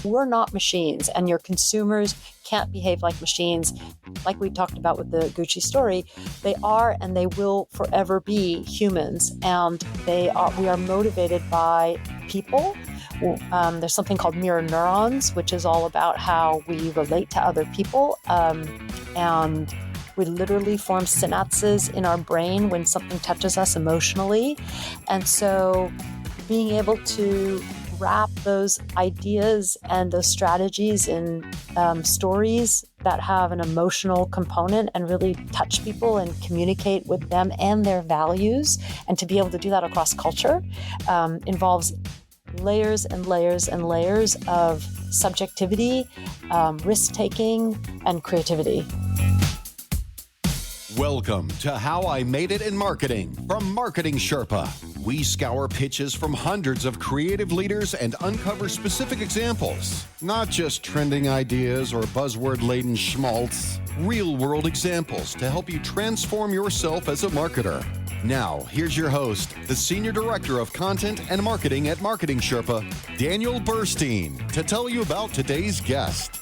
we're not machines, and your consumers can't behave like machines. Like we talked about with the Gucci story, they are and they will forever be humans, and we are motivated by people. There's something called mirror neurons, which is all about how we relate to other people, and we literally form synapses in our brain when something touches us emotionally. And so being able to wrap those ideas and those strategies in stories that have an emotional component and really touch people and communicate with them and their values, and to be able to do that across culture involves layers and layers and layers of subjectivity, risk-taking, and creativity. Welcome to How I Made It in Marketing from Marketing Sherpa. We scour pitches from hundreds of creative leaders and uncover specific examples. Not just trending ideas or buzzword-laden schmaltz. Real-world examples to help you transform yourself as a marketer. Now, here's your host, the Senior Director of Content and Marketing at Marketing Sherpa, Daniel Burstein, to tell you about today's guest.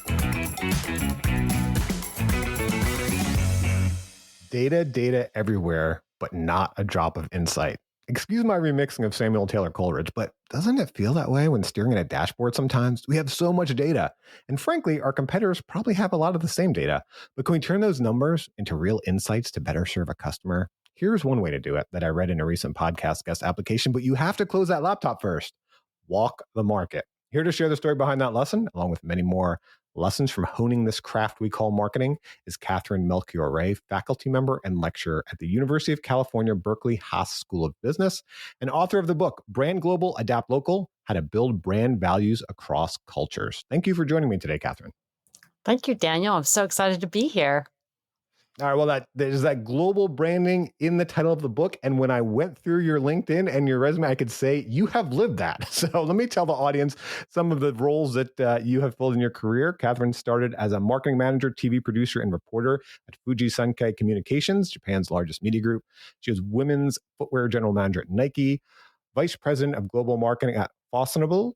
Data everywhere, but not a drop of insight. Excuse my remixing of Samuel Taylor Coleridge, but doesn't it feel that way when steering at a dashboard sometimes? We have so much data. And frankly, our competitors probably have a lot of the same data. But can we turn those numbers into real insights to better serve a customer? Here's one way to do it that I read in a recent podcast guest application, but you have to close that laptop first. Walk the market. Here to share the story behind that lesson, along with many more lessons from honing this craft we call marketing, is Catherine Melchior-Ray, faculty member and lecturer at the University of California, Berkeley Haas School of Business, and author of the book, Brand Global, Adapt Local, How to Build Brand Values Across Cultures. Thank you for joining me today, Catherine. Thank you, Daniel. I'm so excited to be here. All right, well, there's that global branding in the title of the book. And when I went through your LinkedIn and your resume, I could say you have lived that. So let me tell the audience some of the roles that you have filled in your career. Catherine started as a marketing manager, TV producer, and reporter at Fuji Sankei Communications, Japan's largest media group. She was women's footwear general manager at Nike, vice president of global marketing at Fashionable,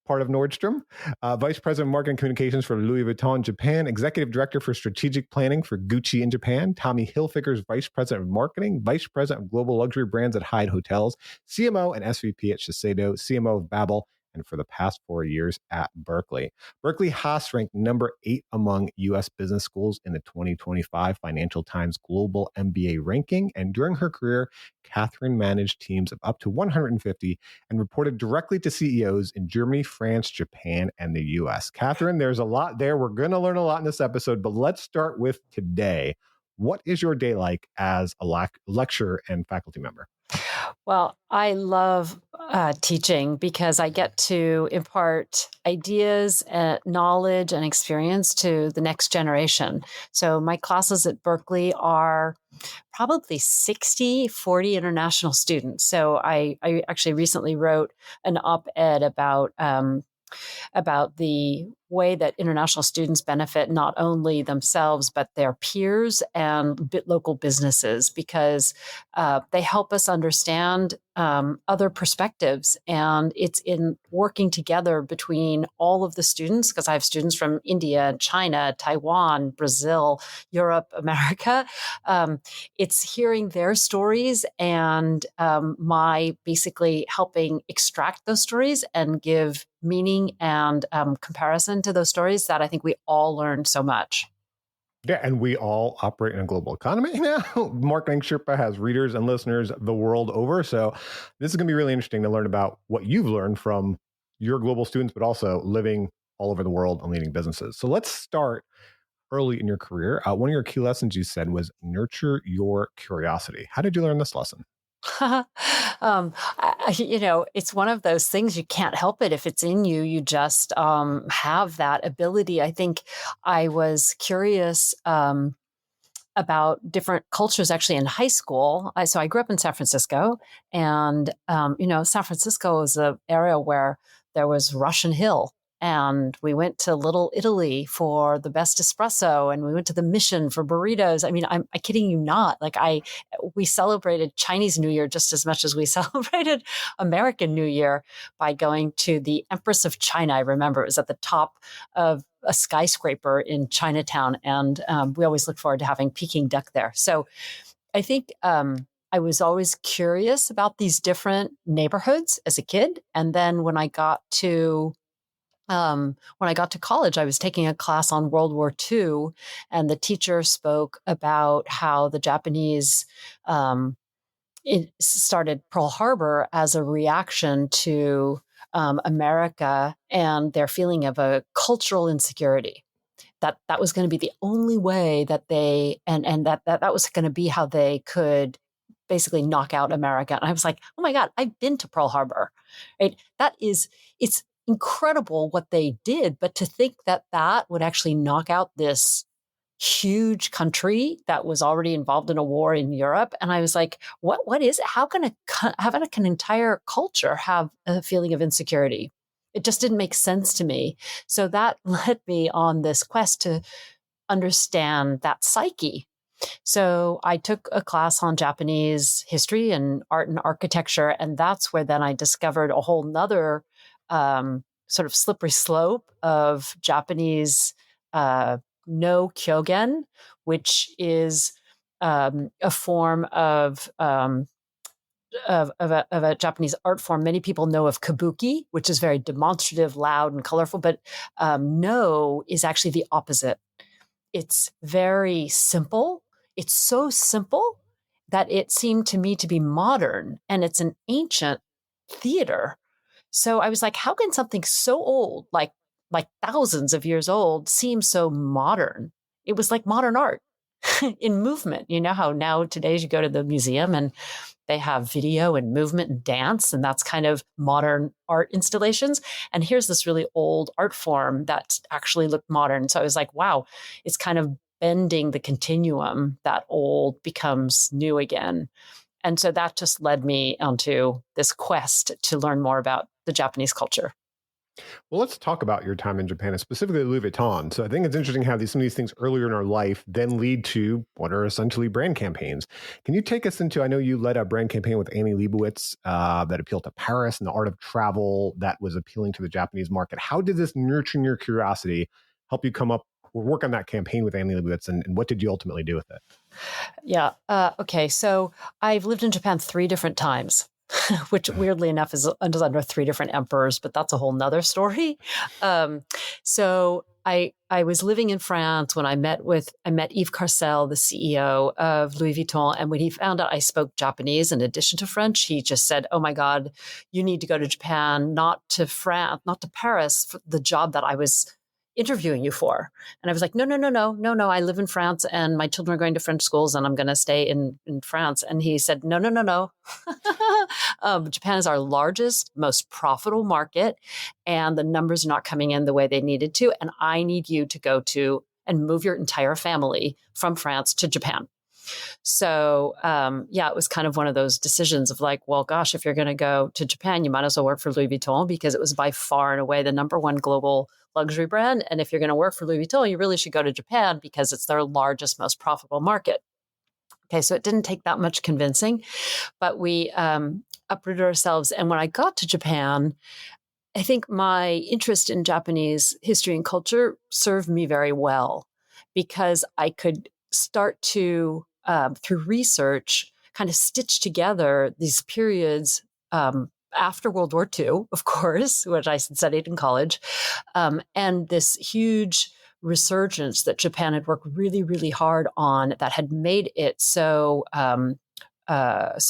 part of Nordstrom, vice president of marketing communications for Louis Vuitton Japan, executive director for strategic planning for Gucci in Japan, Tommy Hilfiger's vice president of marketing, vice president of global luxury brands at Hyatt Hotels, CMO and SVP at Shiseido, CMO of Babbel, and for the past 4 years at Berkeley. Berkeley Haas ranked number 8 among U.S. business schools in the 2025 Financial Times Global MBA ranking. And during her career, Catherine managed teams of up to 150 and reported directly to CEOs in Germany, France, Japan, and the U.S. Catherine, there's a lot there. We're going to learn a lot in this episode, but let's start with today. What is your day like as a lecturer and faculty member? Well, I love teaching because I get to impart ideas, knowledge, and experience to the next generation. So my classes at Berkeley are probably 40 international students. So I actually recently wrote an op-ed about the way that international students benefit not only themselves, but their peers and local businesses, because they help us understand other perspectives. And it's in working together between all of the students, because I have students from India, China, Taiwan, Brazil, Europe, America. It's hearing their stories and my basically helping extract those stories and give meaning and comparison to those stories that I think we all learned so much. Yeah, and we all operate in a global economy now. Marketing Sherpa has readers and listeners the world over. So this is going to be really interesting to learn about what you've learned from your global students, but also living all over the world and leading businesses. So let's start early in your career. One of your key lessons you said was nurture your curiosity. How did you learn this lesson? It's one of those things, you can't help it. If it's in you, you just have that ability. I think I was curious about different cultures actually in high school. So I grew up in San Francisco, and San Francisco is an area where there was Russian Hill. And we went to Little Italy for the best espresso, and we went to the Mission for burritos. I mean, I'm kidding you not. Like we celebrated Chinese New Year just as much as we celebrated American New Year by going to the Empress of China. I remember it was at the top of a skyscraper in Chinatown, and we always look forward to having Peking duck there. So I think I was always curious about these different neighborhoods as a kid, and then when I got to college, I was taking a class on World War II, and the teacher spoke about how the Japanese started Pearl Harbor as a reaction to America and their feeling of a cultural insecurity. That was going to be the only way that they and that was going to be how they could basically knock out America. And I was like, oh my God, I've been to Pearl Harbor, right? It's incredible what they did, but to think that that would actually knock out this huge country that was already involved in a war in Europe. And I was like, what is it? How can an entire culture have a feeling of insecurity? It just didn't make sense to me. So that led me on this quest to understand that psyche. So I took a class on Japanese history and art and architecture. And that's where then I discovered a whole nother sort of slippery slope of Japanese no kyogen, which is a form of a Japanese art form. Many people know of kabuki, which is very demonstrative, loud, and colorful, but no is actually the opposite. It's very simple. It's so simple that it seemed to me to be modern, and it's an ancient theater. So I was like, how can something so old, like thousands of years old, seem so modern? It was like modern art in movement. You know how nowadays you go to the museum and they have video and movement and dance, and that's kind of modern art installations. And here's this really old art form that actually looked modern. So I was like, wow, it's kind of bending the continuum that old becomes new again. And so that just led me onto this quest to learn more about the Japanese culture. Well, let's talk about your time in Japan, and specifically Louis Vuitton. So I think it's interesting how some of these things earlier in our life then lead to what are essentially brand campaigns. Can you take us into, I know you led a brand campaign with Annie Leibovitz that appealed to Paris and the art of travel that was appealing to the Japanese market. How did this nurturing your curiosity help you come up or work on that campaign with Annie Leibovitz, and what did you ultimately do with it? Yeah. Okay. So I've lived in Japan 3 different times. Which weirdly enough is under 3 different emperors, but that's a whole nother story. So I was living in France when I met Yves Carcel, the CEO of Louis Vuitton. And when he found out I spoke Japanese in addition to French, he just said, oh my God, you need to go to Japan, not to France, not to Paris, for the job that I was interviewing you for. And I was like, no, I live in France and my children are going to French schools and I'm going to stay in France. And he said, no. Japan is our largest, most profitable market, and the numbers are not coming in the way they needed to. And I need you to go to and move your entire family from France to Japan. So, it was kind of one of those decisions of like, well, gosh, if you're going to go to Japan, you might as well work for Louis Vuitton because it was by far and away the number one global luxury brand. And if you're going to work for Louis Vuitton, you really should go to Japan because it's their largest, most profitable market. Okay, so it didn't take that much convincing, but we uprooted ourselves. And when I got to Japan, I think my interest in Japanese history and culture served me very well because I could start to, through research, kind of stitch together these periods after World War II, of course, which I studied in college, and this huge resurgence that Japan had worked really, really hard on that had made it so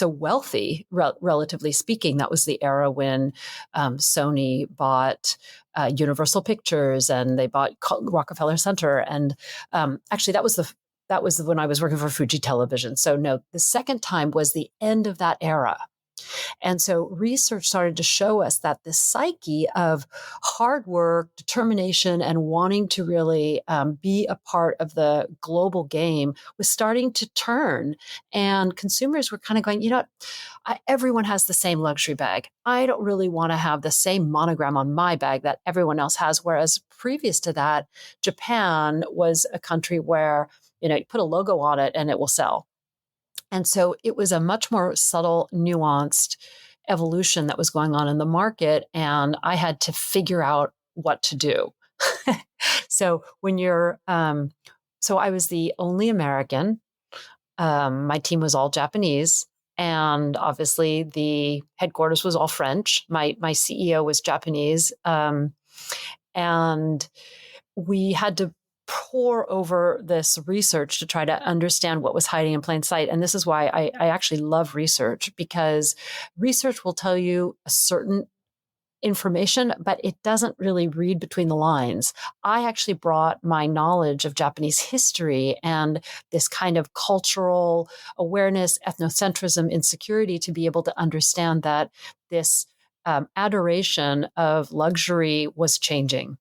wealthy, relatively speaking. That was the era when Sony bought Universal Pictures and they bought Rockefeller Center. And actually, that was when I was working for Fuji Television. So no, the second time was the end of that era. And so research started to show us that this psyche of hard work, determination, and wanting to really be a part of the global game was starting to turn. And consumers were kind of going, you know what? Everyone has the same luxury bag. I don't really want to have the same monogram on my bag that everyone else has. Whereas previous to that, Japan was a country where, you put a logo on it and it will sell. And so it was a much more subtle, nuanced evolution that was going on in the market. And I had to figure out what to do. So so I was the only American. My team was all Japanese. And obviously the headquarters was all French. My CEO was Japanese. And we had to pore over this research to try to understand what was hiding in plain sight. And this is why I actually love research, because research will tell you a certain information, but it doesn't really read between the lines. I actually brought my knowledge of Japanese history and this kind of cultural awareness, ethnocentrism, insecurity to be able to understand that this adoration of luxury was changing.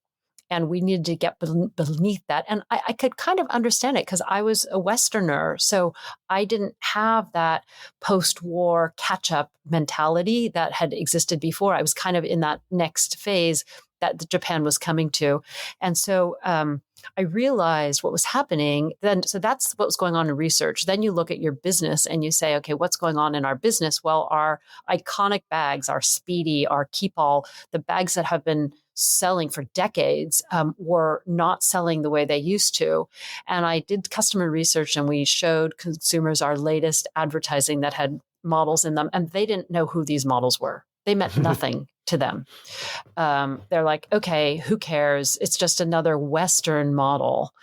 And we needed to get beneath that. And I could kind of understand it because I was a Westerner. So I didn't have that post-war catch-up mentality that had existed before. I was kind of in that next phase that Japan was coming to. And so I realized what was happening then. So that's what was going on in research. Then you look at your business and you say, okay, what's going on in our business? Well, our iconic bags, our Speedy, our Keep All, the bags that have been selling for decades were not selling the way they used to. And I did customer research and we showed consumers our latest advertising that had models in them. And they didn't know who these models were. They meant nothing to them. They're like, okay, who cares? It's just another Western model.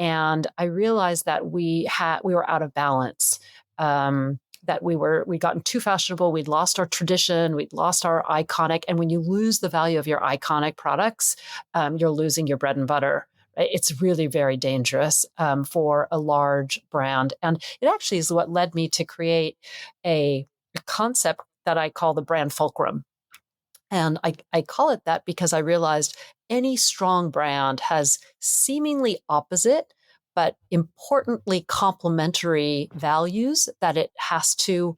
And I realized that we were out of balance. That we'd gotten too fashionable. We'd lost our tradition. We'd lost our iconic. And when you lose the value of your iconic products, you're losing your bread and butter. It's really very dangerous for a large brand. And it actually is what led me to create a concept that I call the brand fulcrum. And I call it that because I realized any strong brand has seemingly opposite, but importantly complementary values that it has to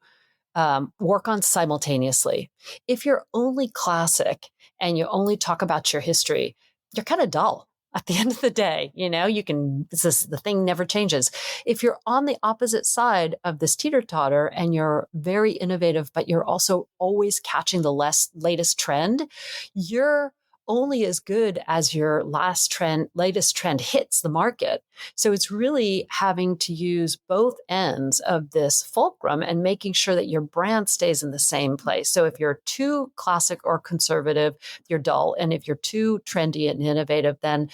work on simultaneously. If you're only classic and you only talk about your history, you're kind of dull. At the end of the day, the thing never changes. If you're on the opposite side of this teeter-totter and you're very innovative, but you're also always catching the latest trend, you're only as good as your latest trend hits the market. So it's really having to use both ends of this fulcrum and making sure that your brand stays in the same place. So if you're too classic or conservative, you're dull. And if you're too trendy and innovative, then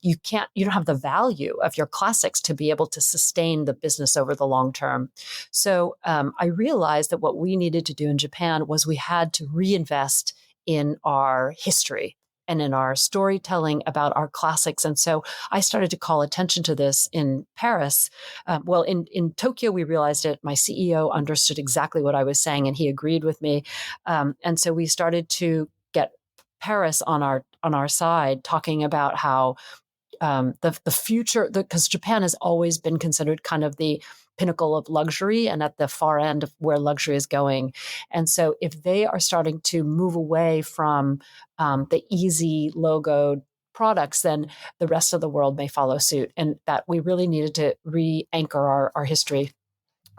you don't have the value of your classics to be able to sustain the business over the long term. So I realized that what we needed to do in Japan was we had to reinvest in our history and in our storytelling about our classics. And so I started to call attention to this in Paris. In Tokyo, we realized it. My CEO understood exactly what I was saying, and he agreed with me. And so we started to get Paris on our side, talking about how the future, because Japan has always been considered kind of the pinnacle of luxury and at the far end of where luxury is going. And so if they are starting to move away from the easy logoed products, then the rest of the world may follow suit, and that we really needed to re-anchor our history.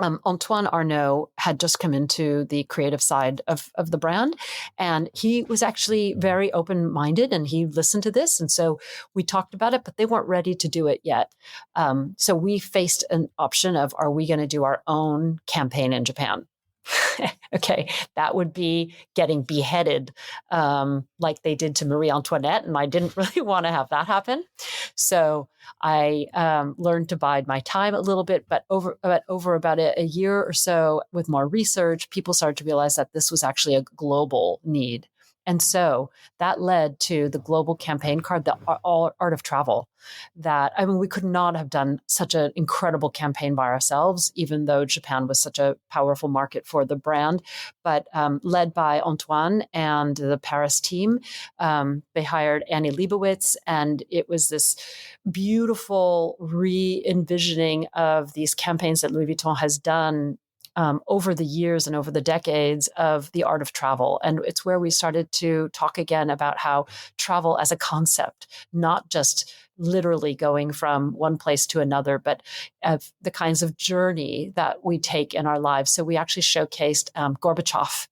Antoine Arnaud had just come into the creative side of the brand, and he was actually very open-minded, and he listened to this. And so we talked about it, but they weren't ready to do it yet. So we faced an option of, are we going to do our own campaign in Japan? Okay, that would be getting beheaded like they did to Marie Antoinette, and I didn't really want to have that happen. So I learned to bide my time a little bit, but over about a year or so with more research, people started to realize that this was actually a global need. And so that led to the global campaign card, the Art of Travel. That, I mean, we could not have done such an incredible campaign by ourselves, even though Japan was such a powerful market for the brand. But led by Antoine and the Paris team, they hired Annie Leibovitz, and it was this beautiful re-envisioning of these campaigns that Louis Vuitton has done over the years and over the decades of the art of travel. And it's where we started to talk again about how travel as a concept, not just literally going from one place to another, but of the kinds of journey that we take in our lives. So we actually showcased Gorbachev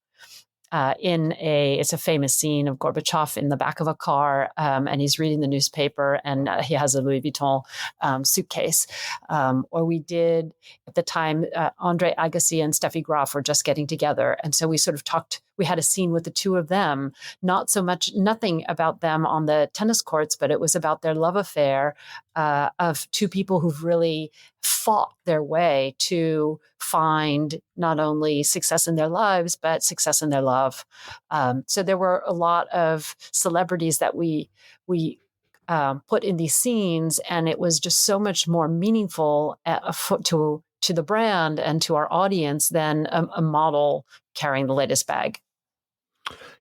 it's a famous scene of Gorbachev in the back of a car, and he's reading the newspaper, and he has a Louis Vuitton suitcase. Or we did, at the time, Andre Agassi and Steffi Graf were just getting together. And so we sort of talked, we had a scene with the two of them, nothing about them on the tennis courts, but it was about their love affair of two people who've really fought their way to find not only success in their lives, but success in their love. So there were a lot of celebrities that we put in these scenes, and it was just so much more meaningful to the brand and to our audience than a model carrying the latest bag.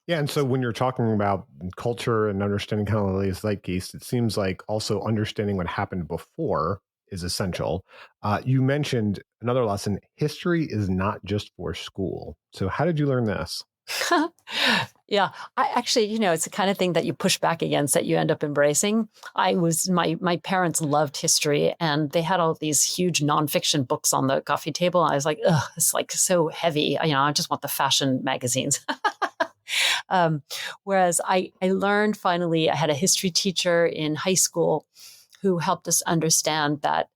Yeah, and so when you're talking about culture and understanding kind of the latest zeitgeist, it seems like also understanding what happened before is essential. You mentioned another lesson: history is not just for school. So how did you learn this? Yeah, I actually, it's the kind of thing that you push back against that you end up embracing. My parents loved history, and they had all these huge nonfiction books on the coffee table. I was like, ugh, it's like so heavy. I just want the fashion magazines. Whereas I learned finally, I had a history teacher in high school who helped us understand that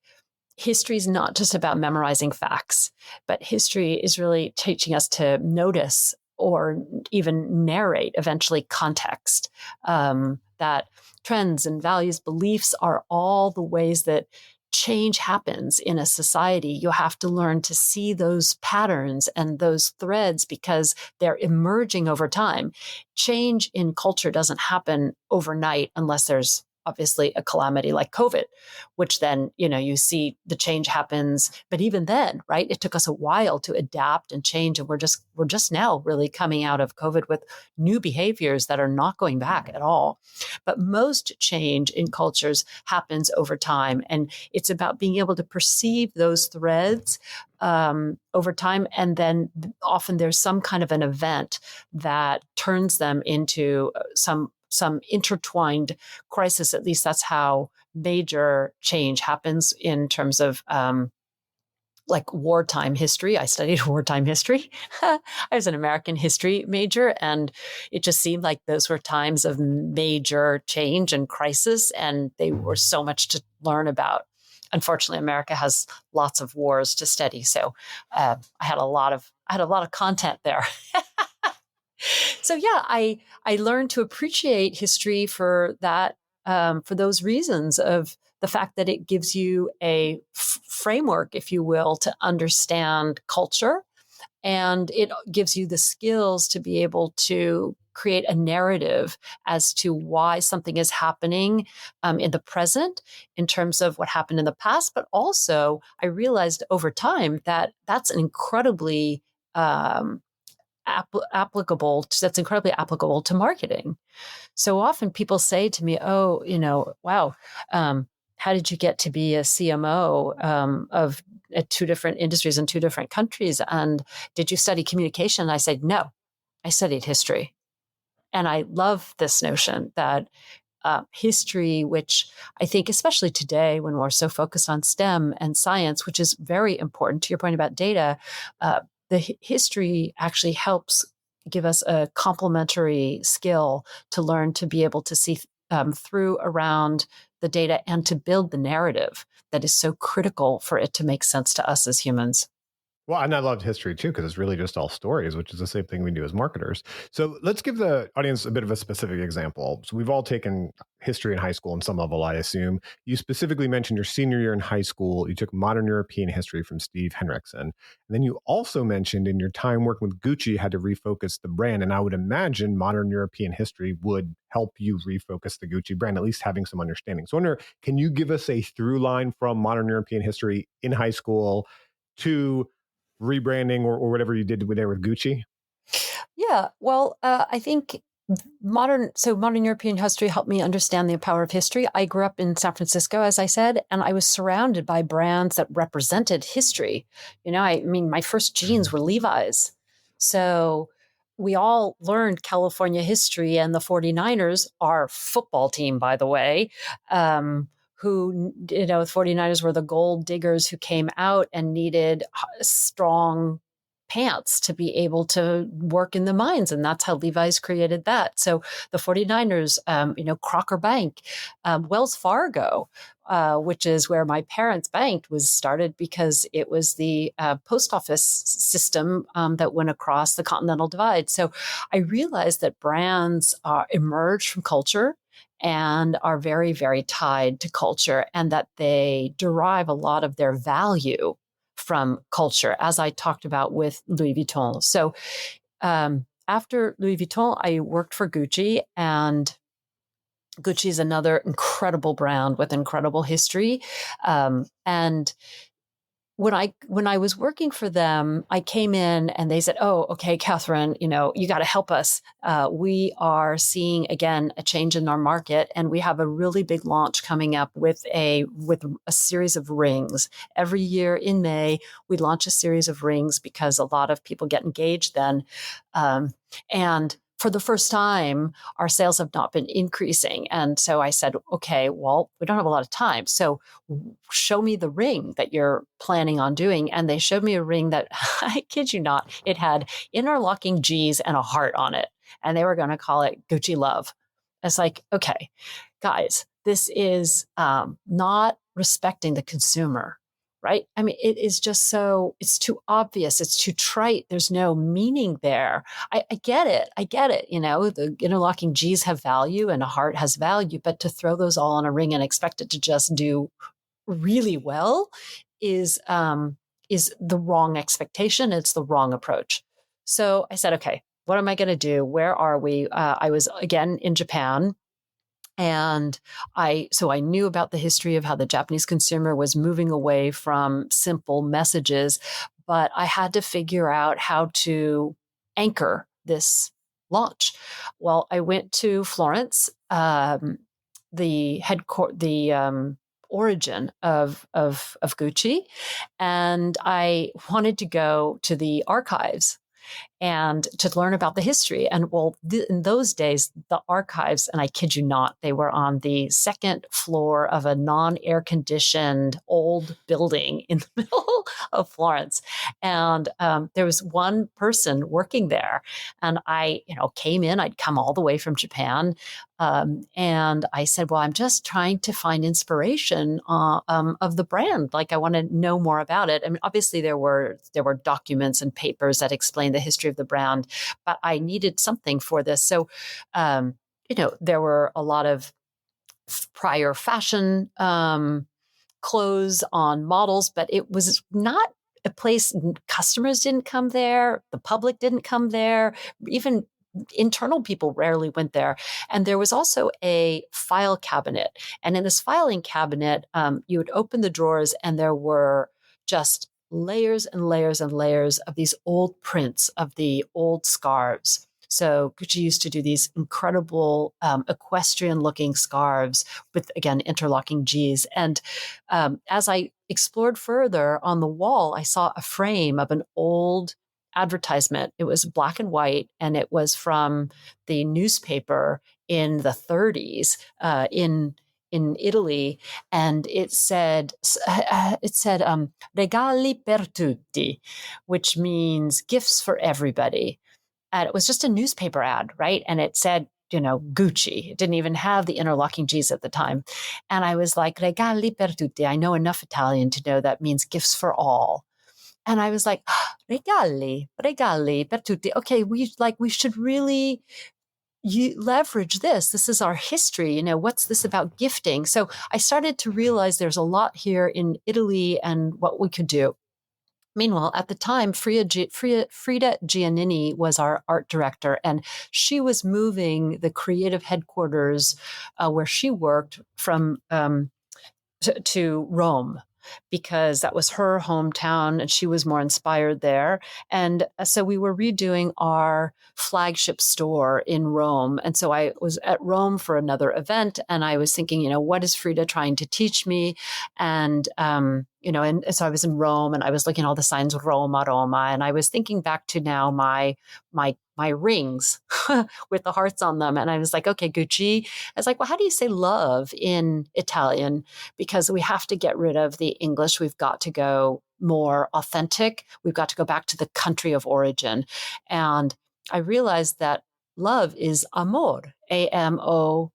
history is not just about memorizing facts, but history is really teaching us to notice or even narrate eventually context, that trends and values, beliefs are all the ways that change happens in a society. You have to learn to see those patterns and those threads because they're emerging over time. Change in culture doesn't happen overnight unless there's obviously a calamity like COVID, which then, you see the change happens. But even then, right, it took us a while to adapt and change. And we're just now really coming out of COVID with new behaviors that are not going back at all. But most change in cultures happens over time. And it's about being able to perceive those threads over time. And then often there's some kind of an event that turns them into some intertwined crisis. At least that's how major change happens in terms of like wartime history. I studied wartime history. I was an American history major, and it just seemed like those were times of major change and crisis, and they were so much to learn about. Unfortunately, America has lots of wars to study, so I had a lot of content there. So yeah, I learned to appreciate history for that, for those reasons of the fact that it gives you a framework, if you will, to understand culture, and it gives you the skills to be able to create a narrative as to why something is happening in the present in terms of what happened in the past. But also, I realized over time that that's an incredibly that's incredibly applicable to marketing. So often people say to me, "Oh, wow, how did you get to be a CMO of two different industries in two different countries? And did you study communication?" I said, "No, I studied history." And I love this notion that history, which I think, especially today when we're so focused on STEM and science, which is very important to your point about data, the history actually helps give us a complementary skill to learn to be able to see through around the data and to build the narrative that is so critical for it to make sense to us as humans. Well, and I loved history too, because it's really just all stories, which is the same thing we do as marketers. So let's give the audience a bit of a specific example. So we've all taken history in high school in some level, I assume. You specifically mentioned your senior year in high school, you took modern European history from Steve Henriksen. And then you also mentioned in your time working with Gucci, you had to refocus the brand. And I would imagine modern European history would help you refocus the Gucci brand, at least having some understanding. So I wonder, can you give us a through line from modern European history in high school to rebranding or whatever you did there with Gucci? Yeah, well, I think modern European history helped me understand the power of history. I grew up in San Francisco, as I said, and I was surrounded by brands that represented history. I mean, my first jeans were Levi's. So we all learned California history, and the 49ers, our football team, by the way, who, the 49ers were the gold diggers who came out and needed strong pants to be able to work in the mines. And that's how Levi's created that. So the 49ers, Crocker Bank, Wells Fargo, which is where my parents banked, was started because it was the post office system that went across the Continental Divide. So I realized that brands emerge from culture and are very, very tied to culture, and that they derive a lot of their value from culture, as I talked about with Louis Vuitton. So after Louis Vuitton, I worked for Gucci, and Gucci is another incredible brand with incredible history. And when I was working for them, I came in and they said, "Oh, okay, Catherine, you got to help us. We are seeing again a change in our market, and we have a really big launch coming up with a series of rings. Every year in May, we launch a series of rings because a lot of people get engaged then, and." For the first time, our sales have not been increasing. And so I said, okay, well, we don't have a lot of time. So show me the ring that you're planning on doing. And they showed me a ring that, I kid you not, it had interlocking G's and a heart on it. And they were going to call it Gucci Love. It's like, okay, guys, this is not respecting the consumer. Right? I mean, it is just it's too obvious. It's too trite. There's no meaning there. I get it. The interlocking G's have value and a heart has value, but to throw those all on a ring and expect it to just do really well is the wrong expectation. It's the wrong approach. So I said, okay, what am I going to do? Where are we? I was again in Japan. And I knew about the history of how the Japanese consumer was moving away from simple messages, but I had to figure out how to anchor this launch. Well, I went to Florence, the origin of Gucci, and I wanted to go to the archives and to learn about the history. And well, in those days, the archives, and I kid you not, they were on the second floor of a non-air conditioned old building in the middle of Florence. And there was one person working there. And I, came in, I'd come all the way from Japan. And I said, well, I'm just trying to find inspiration of the brand. Like I want to know more about it. I mean, obviously there were documents and papers that explained the history of the brand, but I needed something for this. So, there were a lot of prior fashion clothes on models, but it was not a place. Customers didn't come there. The public didn't come there. Even internal people rarely went there. And there was also a file cabinet. And in this filing cabinet, you would open the drawers and there were just layers and layers and layers of these old prints of the old scarves. So Gucci used to do these incredible equestrian looking scarves with, again, interlocking G's. And as I explored further on the wall, I saw a frame of an old advertisement. It was black and white, and it was from the newspaper in the 30s in Italy, and it said regali per tutti, which means gifts for everybody. And it was just a newspaper ad, right? And it said, Gucci. It didn't even have the interlocking G's at the time. And I was like, regali per tutti. I know enough Italian to know that means gifts for all. And I was like, regali per tutti. Okay, we should really you leverage this. This is our history. What's this about gifting? So I started to realize there's a lot here in Italy and what we could do. Meanwhile, at the time, Frida Giannini was our art director, and she was moving the creative headquarters where she worked from to Rome, because that was her hometown and she was more inspired there. And so we were redoing our flagship store in Rome. And so I was at Rome for another event, and I was thinking, what is Frida trying to teach me? And, and so I was in Rome and I was looking at all the signs, Roma, Roma. And I was thinking back to now my rings with the hearts on them. And I was like, okay, Gucci. I was like, well, how do you say love in Italian? Because we have to get rid of the English. We've got to go more authentic. We've got to go back to the country of origin. And I realized that love is amor, Amor.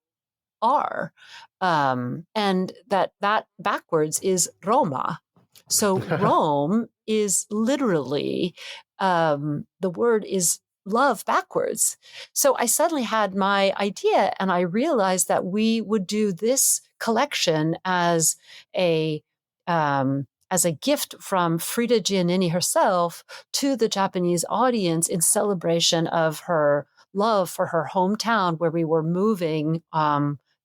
And that backwards is Roma. So Rome is literally, the word is love backwards. So I suddenly had my idea, and I realized that we would do this collection as a gift from Frida Giannini herself to the Japanese audience in celebration of her love for her hometown, where we were moving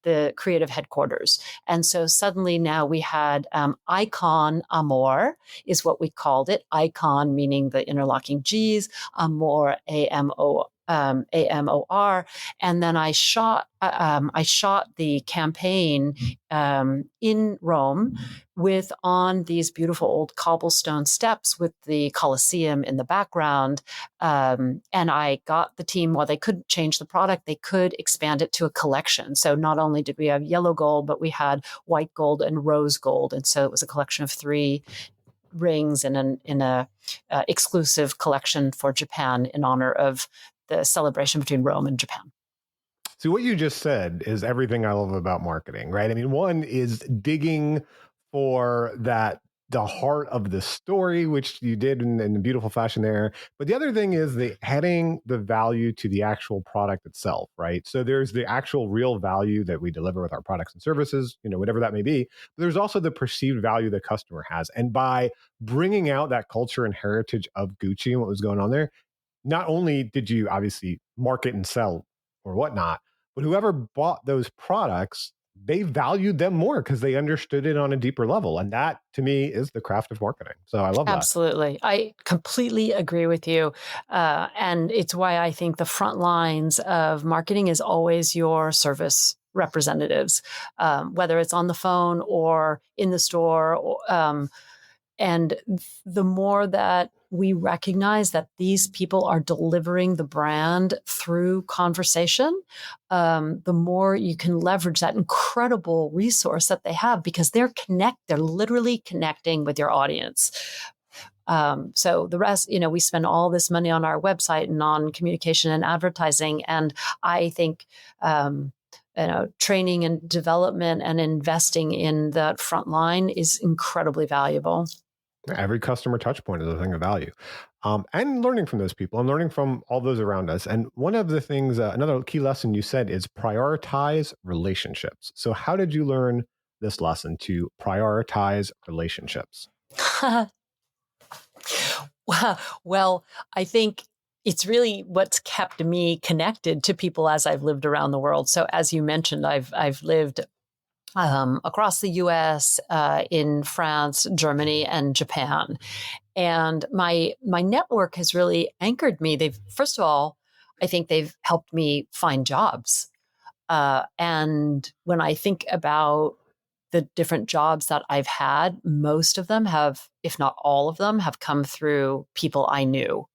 the creative headquarters. And so suddenly now we had Icon Amor is what we called it. Icon meaning the interlocking G's, Amor, Amor. And then I shot the campaign in Rome on these beautiful old cobblestone steps with the Colosseum in the background. And I got the team, while they couldn't change the product, they could expand it to a collection. So not only did we have yellow gold, but we had white gold and rose gold. And so it was a collection of 3 rings in a exclusive collection for Japan in honor of the celebration between Rome and Japan. See, what you just said is everything I love about marketing, right? I mean, one is digging for the heart of the story, which you did in a beautiful fashion there. But the other thing is adding the value to the actual product itself, right? So there's the actual real value that we deliver with our products and services, whatever that may be. But there's also the perceived value the customer has. And by bringing out that culture and heritage of Gucci and what was going on there, not only did you obviously market and sell or whatnot, but whoever bought those products, they valued them more because they understood it on a deeper level. And that, to me, is the craft of marketing. So I love that. Absolutely. I completely agree with you. And it's why I think the front lines of marketing is always your service representatives, whether it's on the phone or in the store. And the more that we recognize that these people are delivering the brand through conversation, the more you can leverage that incredible resource that they have, because they're literally connecting with your audience. So the rest, we spend all this money on our website and on communication and advertising. And I think, training and development and investing in that front line is incredibly valuable. Every customer touch point is a thing of value. And learning from those people and learning from all those around us. And one of the things, another key lesson you said is prioritize relationships. So how did you learn this lesson to prioritize relationships? Well, I think it's really what's kept me connected to people as I've lived around the world. So as you mentioned, I've lived across the U.S., in France, Germany, and Japan. And my network has really anchored me. First of all, I think they've helped me find jobs. And when I think about the different jobs that I've had, most of them have, if not all of them, have come through people I knew.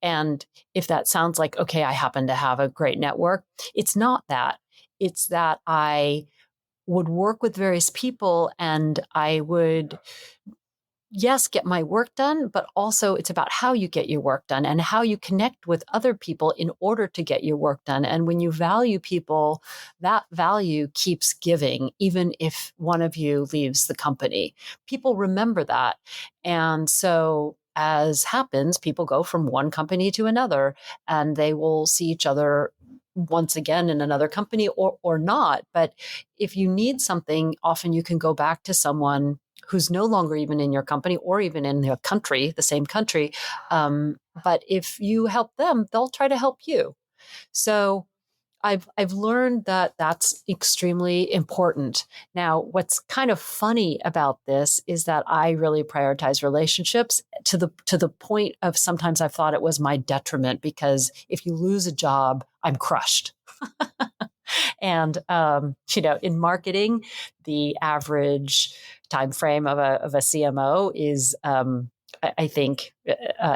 And if that sounds like, okay, I happen to have a great network, it's not that. It's that I would work with various people and I would, yes, get my work done, but also it's about how you get your work done and how you connect with other people in order to get your work done. And when you value people, that value keeps giving, even if one of you leaves the company. People remember that. And so, as happens, people go from one company to another and they will see each other once again in another company or not. But if you need something, often you can go back to someone who's no longer even in your company or even in the country, the same country. But if you help them, they'll try to help you. So I've learned that that's extremely important. Now, what's kind of funny about this is that I really prioritize relationships to the point of sometimes I've thought it was my detriment, because if you lose a job, I'm crushed. And in marketing, the average time frame of a CMO is I think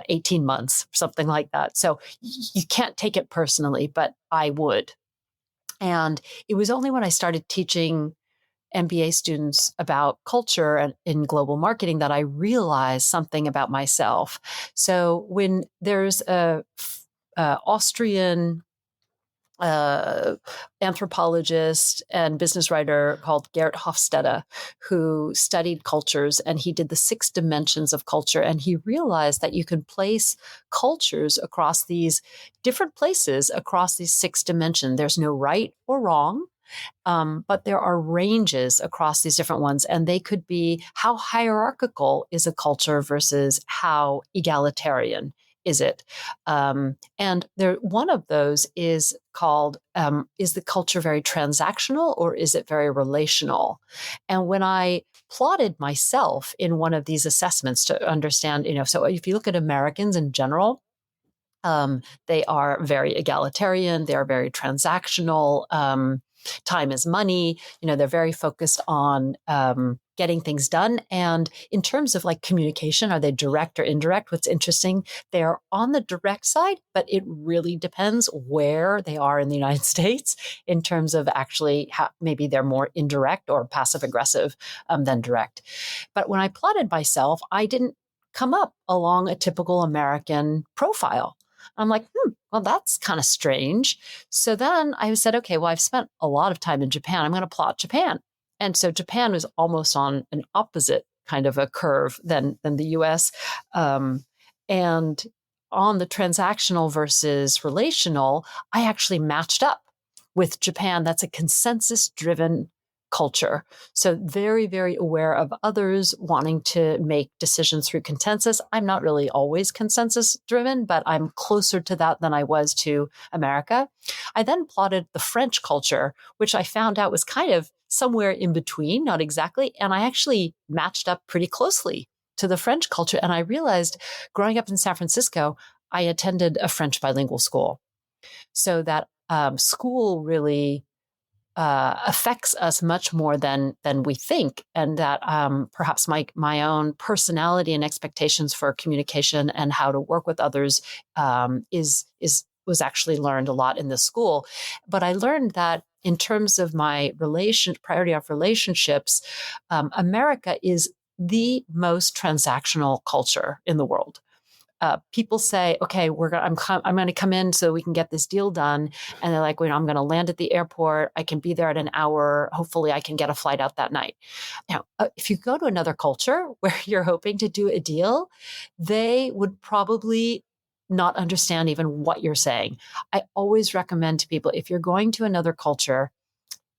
18 months, something like that. So you can't take it personally, but I would. And it was only when I started teaching MBA students about culture and in global marketing that I realized something about myself. So when there's a Austrian anthropologist and business writer called Gerd Hofstede, who studied cultures, and he did the 6 dimensions of culture. And he realized that you can place cultures across these different places across these 6 dimensions. There's no right or wrong. But there are ranges across these different ones, and they could be how hierarchical is a culture versus how egalitarian is it. And one of those is called, is the culture very transactional or is it very relational? And when I plotted myself in one of these assessments to understand, so if you look at Americans in general, they are very egalitarian, they are very transactional. Time is money. They're very focused on getting things done. And in terms of like communication, are they direct or indirect? What's interesting, they're on the direct side, but it really depends where they are in the United States in terms of actually how maybe they're more indirect or passive aggressive than direct. But when I plotted myself, I didn't come up along a typical American profile. I'm like, well, that's kind of strange. So then I said, okay, well, I've spent a lot of time in Japan. I'm going to plot Japan. And so Japan was almost on an opposite kind of a curve than the US. And on the transactional versus relational, I actually matched up with Japan. That's a consensus-driven culture. So very, very aware of others wanting to make decisions through consensus. I'm not really always consensus driven, but I'm closer to that than I was to America. I then plotted the French culture, which I found out was kind of somewhere in between, not exactly. And I actually matched up pretty closely to the French culture. And I realized growing up in San Francisco, I attended a French bilingual school. So that school really affects us much more than we think, and that perhaps my own personality and expectations for communication and how to work with others was actually learned a lot in the school. But I learned that in terms of my priority of relationships, America is the most transactional culture in the world. People say, okay, I'm going to come in so we can get this deal done. And they're like, I'm going to land at the airport. I can be there at an hour. Hopefully I can get a flight out that night. Now, if you go to another culture where you're hoping to do a deal, they would probably not understand even what you're saying. I always recommend to people, if you're going to another culture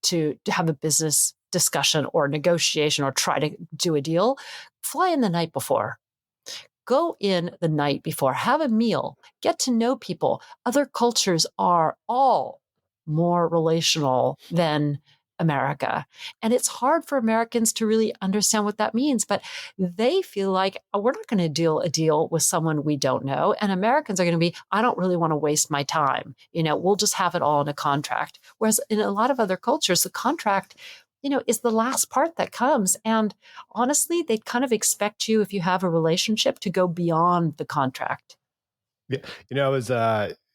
to have a business discussion or negotiation or try to do a deal, fly in the night before. Go in the night before, have a meal, get to know people. Other cultures are all more relational than America. And it's hard for Americans to really understand what that means, but they feel like, we're not going to do a deal with someone we don't know. And Americans are going to be, I don't really want to waste my time. We'll just have it all in a contract. Whereas in a lot of other cultures, the contract is the last part that comes. And honestly, they kind of expect you, if you have a relationship, to go beyond the contract. Yeah. I was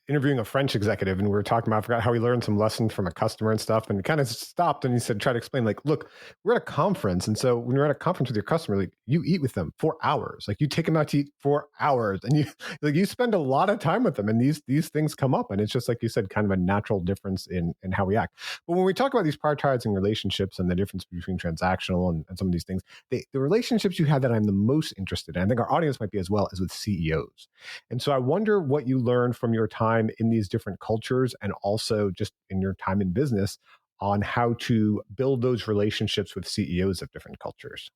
interviewing a French executive and we were talking about, I forgot how he learned some lessons from a customer and stuff, and kind of stopped and he said, try to explain, like, look, we're at a conference. And so when you're at a conference with your customer, like, you eat with them for hours, like you take them out to eat for hours, and you spend a lot of time with them, and these things come up. And it's just, like you said, kind of a natural difference in how we act. But when we talk about these prioritizing relationships and the difference between transactional and some of these things, the relationships you have that I'm the most interested in, I think our audience might be as well, as with CEOs. And so I wonder what you learned from your time time in these different cultures and also just in your time in business on how to build those relationships with CEOs of different cultures?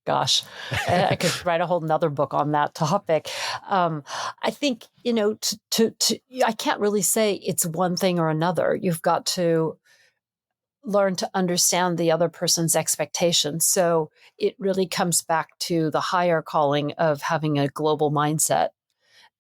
Gosh, I could write a whole nother book on that topic. I think, I can't really say it's one thing or another. You've got to learn to understand the other person's expectations. So it really comes back to the higher calling of having a global mindset.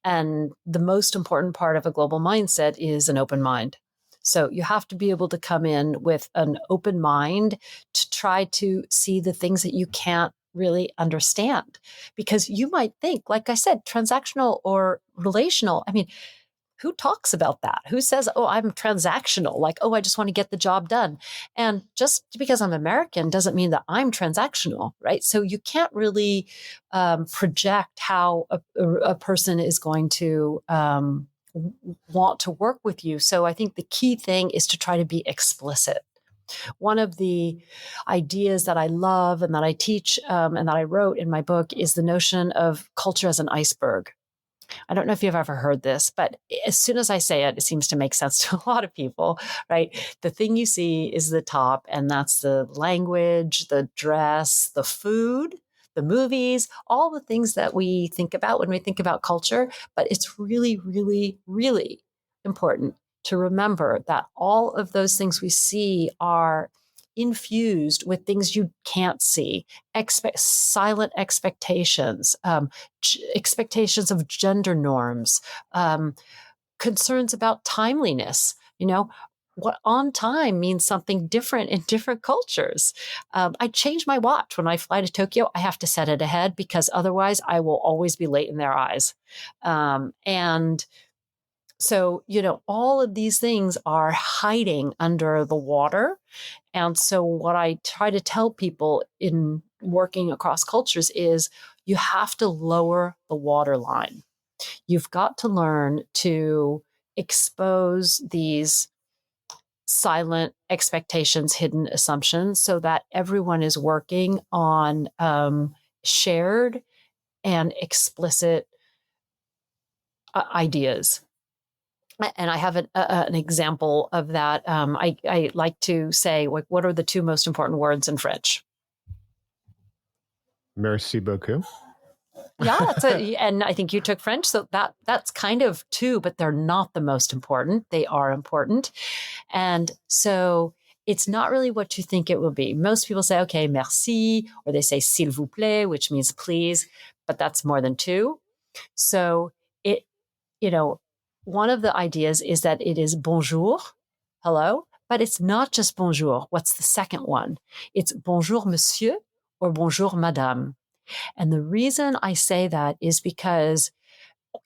And the most important part of a global mindset is an open mind. So you have to be able to come in with an open mind to try to see the things that you can't really understand. Because you might think, like I said, transactional or relational. I mean, who talks about that? Who says, oh, I'm transactional? Like, oh, I just want to get the job done. And just because I'm American doesn't mean that I'm transactional, right? So you can't really project how a person is going to want to work with you. So I think the key thing is to try to be explicit. One of the ideas that I love and that I teach and that I wrote in my book is the notion of culture as an iceberg. I don't know if you've ever heard this, but as soon as I say it, it seems to make sense to a lot of people, right? The thing you see is the top, and that's the language, the dress, the food, the movies, all the things that we think about when we think about culture. But it's really, really, really important to remember that all of those things we see are infused with things you can't see, silent expectations, expectations of gender norms, concerns about timeliness. What on time means something different in different cultures. I change my watch when I fly to Tokyo. I have to set it ahead because otherwise I will always be late in their eyes. And so, all of these things are hiding under the water. And so what I try to tell people in working across cultures is you have to lower the waterline. You've got to learn to expose these silent expectations, hidden assumptions, so that everyone is working on shared and explicit ideas. And I have an example of that. I like to say, like, what are the two most important words in French? Merci beaucoup. Yeah, and I think you took French, so that's kind of two, but they're not the most important. They are important. And so it's not really what you think it will be. Most people say, okay, merci, or they say s'il vous plaît, which means please, but that's more than two. So one of the ideas is that it is bonjour, hello, but it's not just bonjour. What's the second one? It's bonjour, monsieur, or bonjour, madame. And the reason I say that is because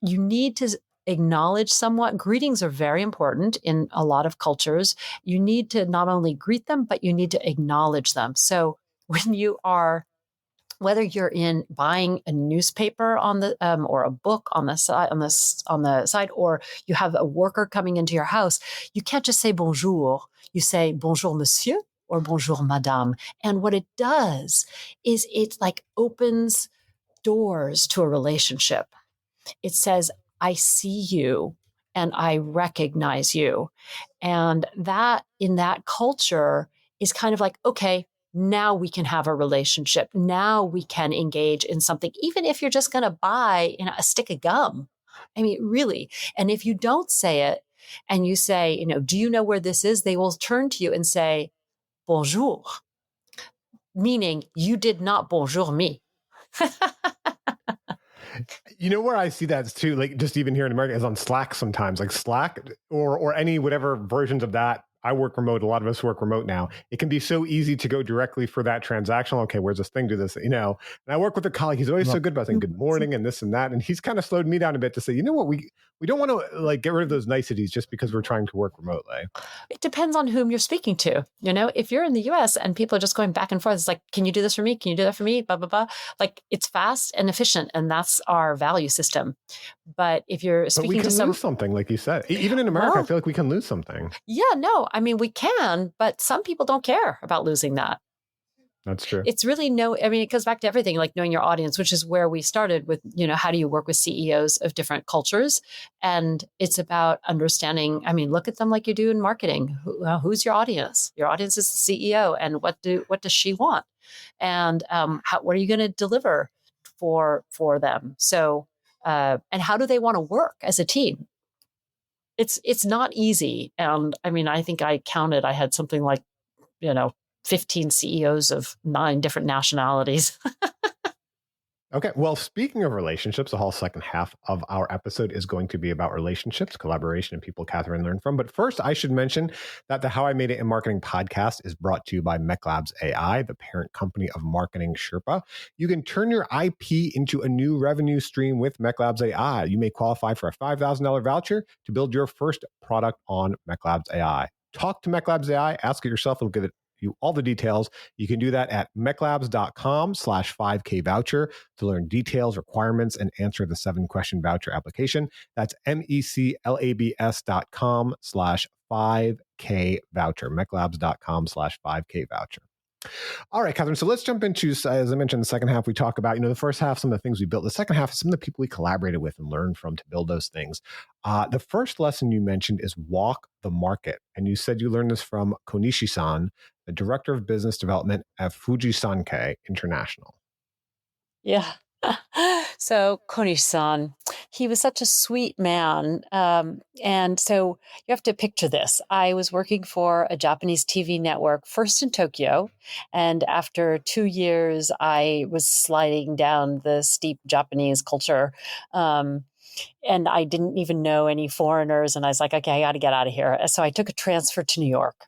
you need to acknowledge somewhat. Greetings are very important in a lot of cultures. You need to not only greet them, but you need to acknowledge them. So when you are, whether you're in buying a newspaper on the or a book on the side, or you have a worker coming into your house, you can't just say bonjour. You say bonjour, monsieur, or bonjour, madame. And what it does is it like opens doors to a relationship. It says, I see you and I recognize you. And that in that culture is kind of like, okay, now we can have a relationship. Now we can engage in something, even if you're just going to buy a stick of gum. I mean, really. And if you don't say it and you say, do you know where this is? They will turn to you and say, bonjour, meaning you did not bonjour me. You know where I see that too, like just even here in America, is on Slack sometimes, like Slack or any whatever versions of that. I work remote. A lot of us work remote now. It can be so easy to go directly for that transactional. Okay, where's this thing? Do this, And I work with a colleague. He's always so good about saying good morning and this and that. And he's kind of slowed me down a bit to say, you know what, we don't want to like get rid of those niceties just because we're trying to work remotely. It depends on whom you're speaking to. If you're in the US and people are just going back and forth, it's like, can you do this for me? Can you do that for me? Blah, blah, blah. Like it's fast and efficient. And that's our value system. But if you're speaking to lose something, like you said, even in America, I feel like we can lose something. Yeah, no, I mean, we can, but some people don't care about losing that. That's true. It's really it goes back to everything, like knowing your audience, which is where we started with, how do you work with CEOs of different cultures? And it's about understanding, look at them like you do in marketing. Who's your audience? Your audience is the CEO. And what does she want? And what are you going to deliver for them? So, and how do they want to work as a team? It's not easy. And I think I counted, I had something like, 15 CEOs of 9 different nationalities. Okay. Well, speaking of relationships, the whole second half of our episode is going to be about relationships, collaboration, and people Catherine learned from. But first, I should mention that the How I Made It in Marketing podcast is brought to you by MechLabs AI, the parent company of Marketing Sherpa. You can turn your IP into a new revenue stream with MechLabs AI. You may qualify for a $5,000 voucher to build your first product on MechLabs AI. Talk to MechLabs AI, ask it yourself, it'll give you all the details. You can do that at mechlabs.com/5K voucher to learn details, requirements, and answer the 7-question voucher application. That's meclabs.com/5K voucher, mechlabs.com/5K voucher. All right, Catherine. So let's jump into, as I mentioned, the second half. We talk about, the first half, some of the things we built. The second half is some of the people we collaborated with and learned from to build those things. The first lesson you mentioned is walk the market. And you said you learned this from Konishi-san, the director of business development at Fujisankei International. Yeah. So Konishi-san, he was such a sweet man. And so you have to picture this. I was working for a Japanese TV network, first in Tokyo. And after 2 years, I was sliding down the steep Japanese culture. And I didn't even know any foreigners. And I was like, okay, I got to get out of here. So I took a transfer to New York.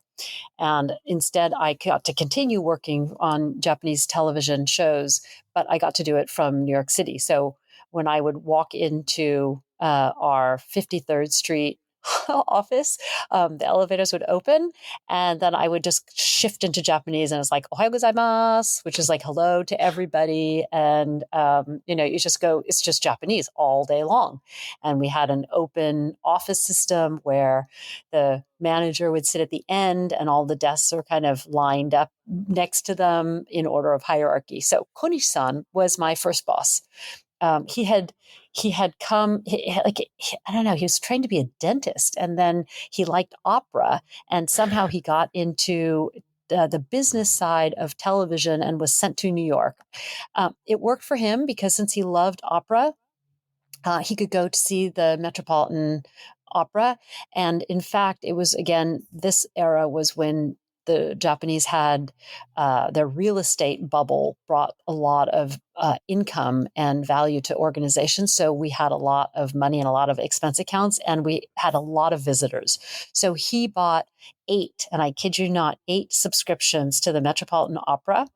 And instead, I got to continue working on Japanese television shows, but I got to do it from New York City. So when I would walk into our 53rd Street office, the elevators would open, and then I would just shift into Japanese, and it's like "Ohayo gozaimasu," which is like hello to everybody, and you just go. It's just Japanese all day long, and we had an open office system where the manager would sit at the end, and all the desks are kind of lined up next to them in order of hierarchy. So Konishi-san was my first boss. He had come, I don't know, he was trained to be a dentist, and then he liked opera, and somehow he got into the business side of television and was sent to New York. It worked for him because since he loved opera, he could go to see the Metropolitan Opera. And in fact, it was, again, this era was when the Japanese had their real estate bubble brought a lot of income and value to organizations. So we had a lot of money and a lot of expense accounts, and we had a lot of visitors. So he bought 8, and I kid you not, 8 subscriptions to the Metropolitan Opera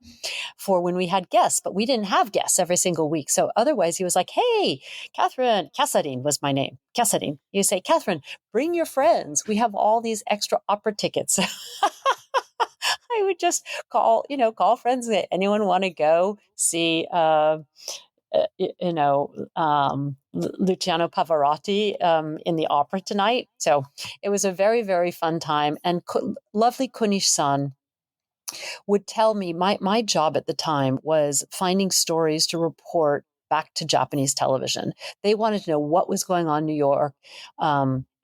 for when we had guests, but we didn't have guests every single week. So otherwise he was like, hey, Catherine, Kassadin was my name, Kassadin. You say, Catherine, bring your friends. We have all these extra opera tickets. I would just call friends. Anyone want to go see, Luciano Pavarotti in the opera tonight? So it was a very, very fun time. And lovely Konishi-san would tell me, my job at the time was finding stories to report back to Japanese television. They wanted to know what was going on in New York,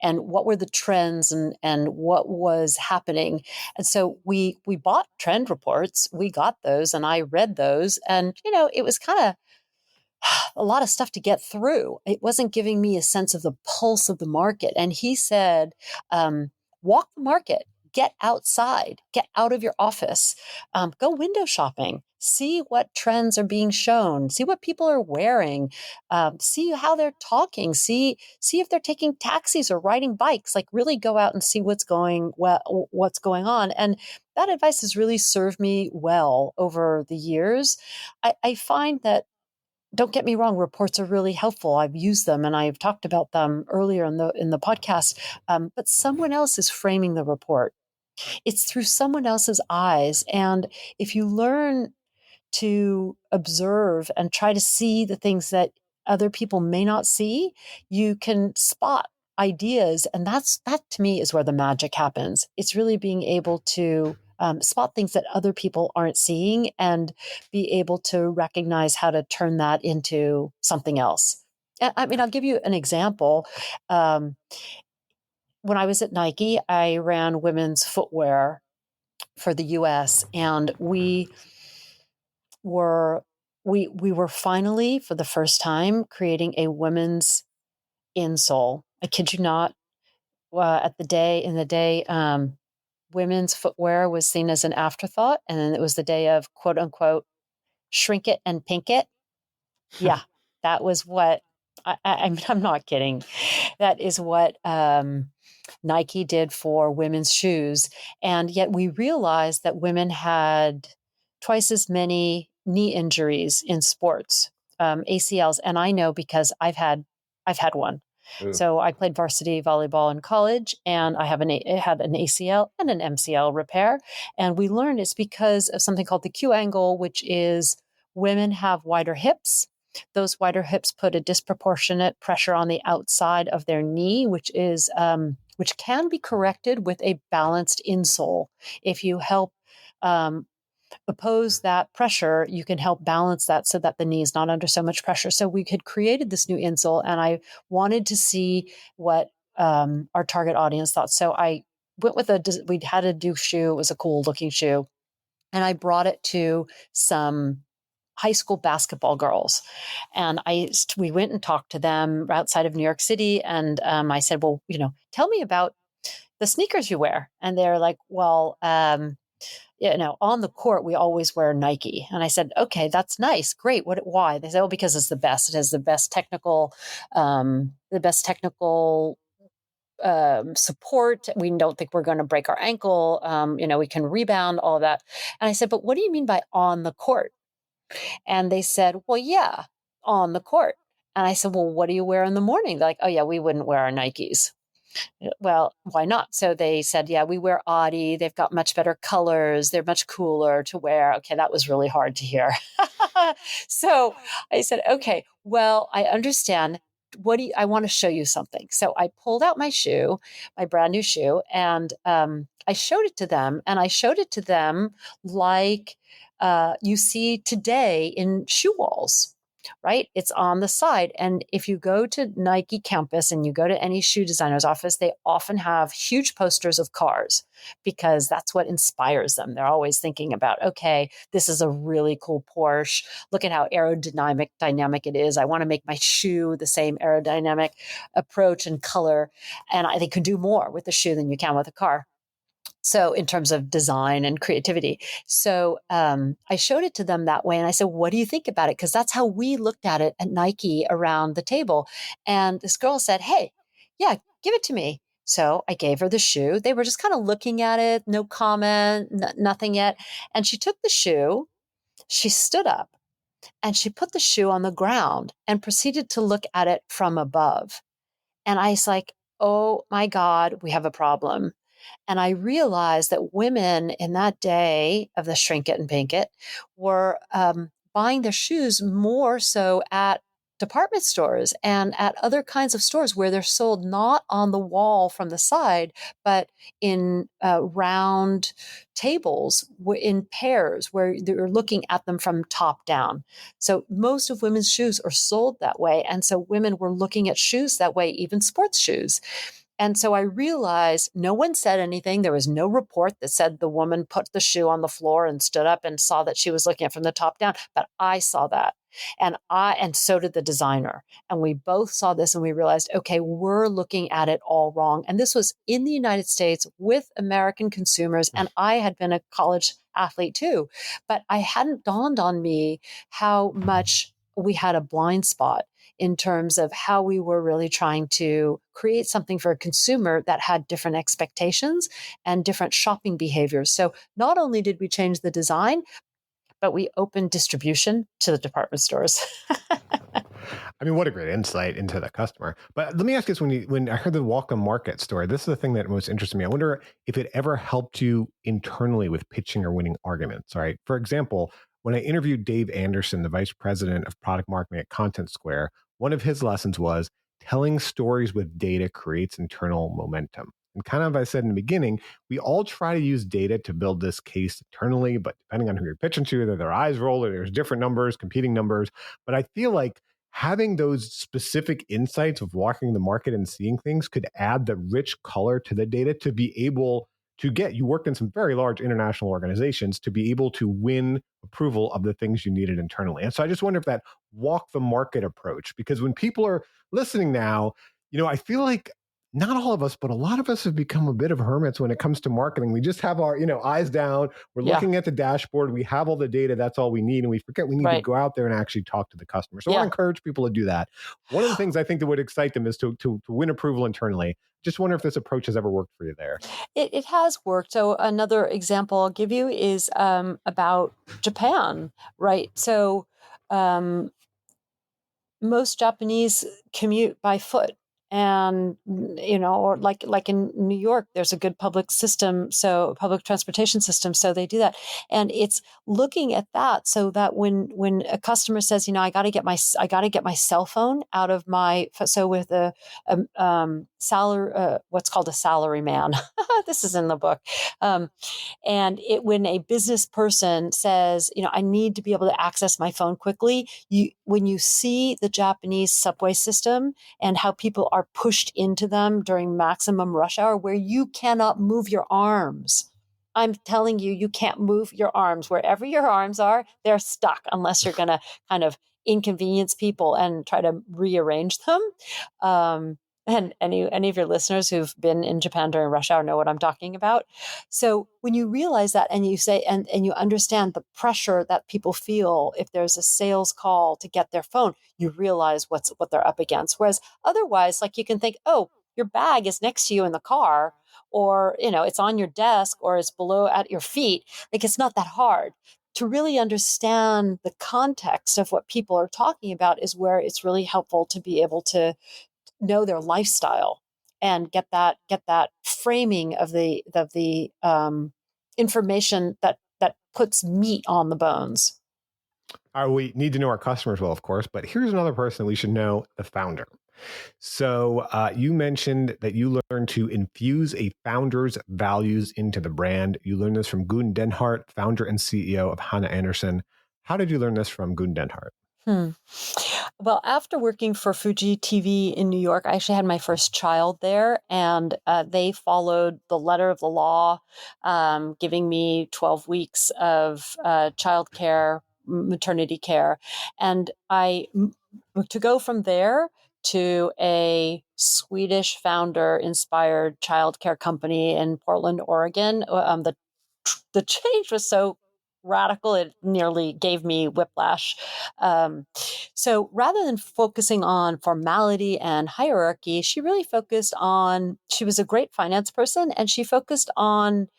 and what were the trends, and what was happening. And so we bought trend reports. We got those, and I read those, and it was kind of a lot of stuff to get through. It wasn't giving me a sense of the pulse of the market. And he said, walk the market, get outside, get out of your office, go window shopping, see what trends are being shown, see what people are wearing, see how they're talking, see if they're taking taxis or riding bikes, like really go out and see what's going on. And that advice has really served me well over the years. I find that, don't get me wrong, reports are really helpful. I've used them and I've talked about them earlier in the podcast. But someone else is framing the report. It's through someone else's eyes. And if you learn to observe and try to see the things that other people may not see, you can spot ideas. And that to me is where the magic happens. It's really being able to spot things that other people aren't seeing and be able to recognize how to turn that into something else. I mean, I'll give you an example. When I was at Nike, I ran women's footwear for the US, and were we were finally, for the first time, creating a women's insole. I kid you not. In the day, women's footwear was seen as an afterthought, and then it was the day of quote unquote shrink it and pink it. Yeah, that was what I'm not kidding. That is what Nike did for women's shoes. And yet we realized that women had twice as many knee injuries in sports, ACLs. And I know because I've had one. Ooh. So I played varsity volleyball in college, and I had an ACL and an MCL repair. And we learned it's because of something called the Q angle, which is women have wider hips. Those wider hips put a disproportionate pressure on the outside of their knee, which can be corrected with a balanced insole. If you help oppose that pressure, you can help balance that so that the knee is not under so much pressure. So we had created this new insole, and I wanted to see what our target audience thought. So I went with we had a Duke shoe. It was a cool looking shoe. And I brought it to some high school basketball girls. And we went and talked to them outside of New York City. And I said, well, tell me about the sneakers you wear. And they're like, well, on the court, we always wear Nike. And I said, okay, that's nice. Great. Why? They said, oh, because it's the best. It has the best technical support. We don't think we're going to break our ankle. We can rebound, all of that. And I said, but what do you mean by on the court? And they said, well, yeah, on the court. And I said, well, what do you wear in the morning? They're like, oh, yeah, we wouldn't wear our Nikes. Well, why not? So they said, yeah, we wear Audi. They've got much better colors. They're much cooler to wear. Okay, that was really hard to hear. So I said, okay, well, I understand. I want to show you something. So I pulled out my shoe, my brand new shoe, and I showed it to them. And I showed it to them like you see today in shoe walls, right? It's on the side. And if you go to Nike campus and you go to any shoe designer's office, they often have huge posters of cars because that's what inspires them. They're always thinking about, okay, this is a really cool Porsche. Look at how dynamic it is. I want to make my shoe the same aerodynamic approach and color. And they could do more with the shoe than you can with a car. So in terms of design and creativity. So I showed it to them that way. And I said, what do you think about it? Because that's how we looked at it at Nike around the table. And this girl said, hey, yeah, give it to me. So I gave her the shoe. They were just kind of looking at it, no comment, nothing yet. And she took the shoe, she stood up, and she put the shoe on the ground and proceeded to look at it from above. And I was like, oh my God, we have a problem. And I realized that women in that day of the shrink it and pink it were buying their shoes more so at department stores and at other kinds of stores where they're sold not on the wall from the side, but in round tables in pairs where they're looking at them from top down. So most of women's shoes are sold that way. And so women were looking at shoes that way, even sports shoes. And so I realized no one said anything. There was no report that said the woman put the shoe on the floor and stood up and saw that she was looking at it from the top down. But I saw that. And so did the designer. And we both saw this and we realized, okay, we're looking at it all wrong. And this was in the United States with American consumers. And I had been a college athlete too, but I hadn't dawned on me how much we had a blind spot in terms of how we were really trying to create something for a consumer that had different expectations and different shopping behaviors. So not only did we change the design, but we opened distribution to the department stores. I mean, what a great insight into the customer. But let me ask you this, when I heard the Welcome Market story, this is the thing that most interested me. I wonder if it ever helped you internally with pitching or winning arguments, right? For example, when I interviewed Dave Anderson, the vice president of product marketing at Content Square, one of his lessons was telling stories with data creates internal momentum. And kind of, as I said in the beginning, we all try to use data to build this case internally, but depending on who you're pitching to, either their eyes roll or there's different numbers, competing numbers. But I feel like having those specific insights of walking the market and seeing things could add the rich color to the data to be able to get, you worked in some very large international organizations, to be able to win approval of the things you needed internally. And so I just wonder if that walk the market approach, because when people are listening now, I feel like not all of us, but a lot of us have become a bit of hermits when it comes to marketing. We just have our, eyes down. We're looking at the dashboard. We have all the data. That's all we need. And we forget we need to go out there and actually talk to the customer. So I want to encourage people to do that. One of the things I think that would excite them is to win approval internally. Just wonder if this approach has ever worked for you there. It has worked. So another example I'll give you is about Japan, right? So most Japanese commute by foot. And, or like in New York, there's a good public transportation system. So they do that. And it's looking at that so that when a customer says, I got to get my cell phone out of so with a salary, what's called a salary man, this is in the book. And when a business person says, I need to be able to access my phone quickly, when you see the Japanese subway system and how people are pushed into them during maximum rush hour where you cannot move your arms. I'm telling you, you can't move your arms. Wherever your arms are, they're stuck unless you're going to kind of inconvenience people and try to rearrange them. And any of your listeners who've been in Japan during rush hour know what I'm talking about. So when you realize that and you say, and you understand the pressure that people feel if there's a sales call to get their phone, you realize what they're up against. Whereas otherwise, like you can think, oh, your bag is next to you in the car, or, it's on your desk, or it's below at your feet. Like, it's not that hard. To really understand the context of what people are talking about is where it's really helpful to be able to know their lifestyle and get that framing of the information that puts meat on the bones. We need to know our customers well, of course, but here's another person we should know: the founder. So you mentioned that you learned to infuse a founder's values into the brand. You learned this from Gun Denhart, founder and CEO of Hannah Anderson. How did you learn this from Gun Denhart? Well, after working for Fuji TV in New York, I actually had my first child there, and they followed the letter of the law, giving me 12 weeks of childcare, maternity care. And to go from there to a Swedish founder-inspired childcare company in Portland, Oregon, the change was so radical, it nearly gave me whiplash. So rather than focusing on formality and hierarchy, she was a great finance person, and she focused on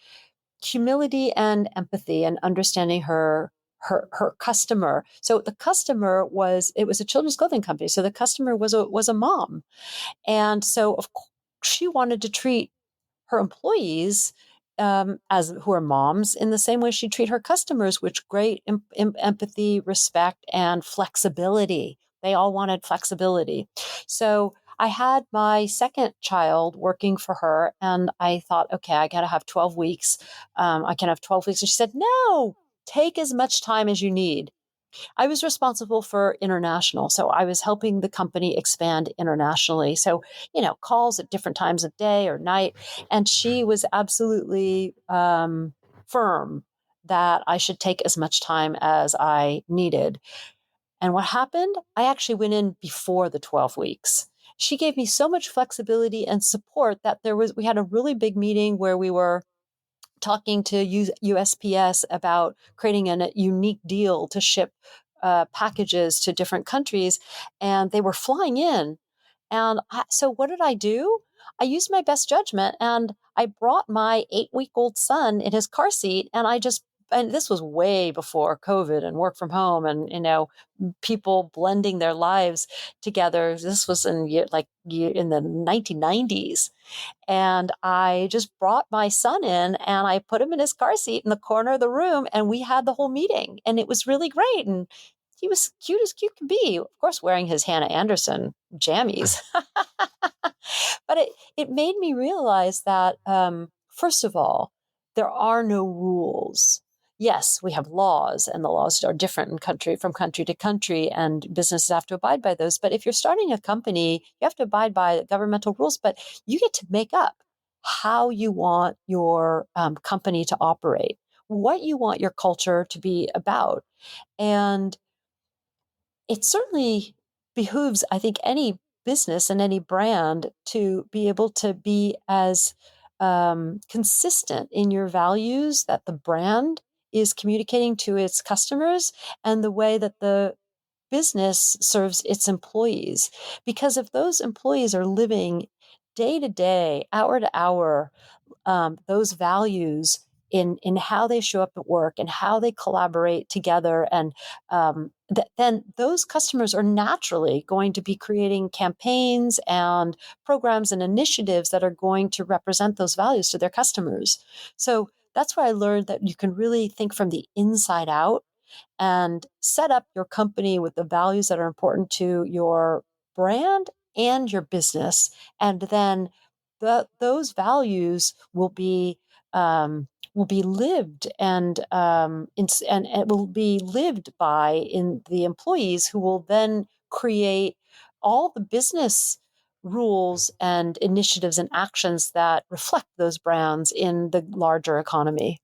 humility and empathy and understanding her customer. So the customer it was a children's clothing company. So the customer was a mom. And so of course she wanted to treat her employees as who are moms in the same way she'd treat her customers, which great empathy, respect, and flexibility. They all wanted flexibility. So I had my second child working for her, and I thought, okay, I got to have 12 weeks. I can have 12 weeks. And she said, no, take as much time as you need. I was responsible for international. So I was helping the company expand internationally. So, calls at different times of day or night. And she was absolutely firm that I should take as much time as I needed. And what happened? I actually went in before the 12 weeks. She gave me so much flexibility and support that we had a really big meeting where we were talking to USPS about creating a unique deal to ship packages to different countries, and they were flying in. And so what did I do? I used my best judgment, and I brought my 8-week-old son in his car seat, and this was way before COVID and work from home and, people blending their lives together. This was in the 1990s. And I just brought my son in and I put him in his car seat in the corner of the room, and we had the whole meeting, and it was really great. And he was cute as cute could be, of course, wearing his Hannah Anderson jammies. But it made me realize that, first of all, there are no rules. Yes, we have laws, and the laws are different from country to country, and businesses have to abide by those. But if you're starting a company, you have to abide by governmental rules, but you get to make up how you want your company to operate, what you want your culture to be about. And it certainly behooves, I think, any business and any brand to be able to be as consistent in your values that the brand is communicating to its customers and the way that the business serves its employees. Because if those employees are living day to day, hour to hour, those values in how they show up at work and how they collaborate together, and then those customers are naturally going to be creating campaigns and programs and initiatives that are going to represent those values to their customers. So that's where I learned that you can really think from the inside out and set up your company with the values that are important to your brand and your business. And then those values will be lived, and it will be lived by in the employees, who will then create all the business rules and initiatives and actions that reflect those brands in the larger economy.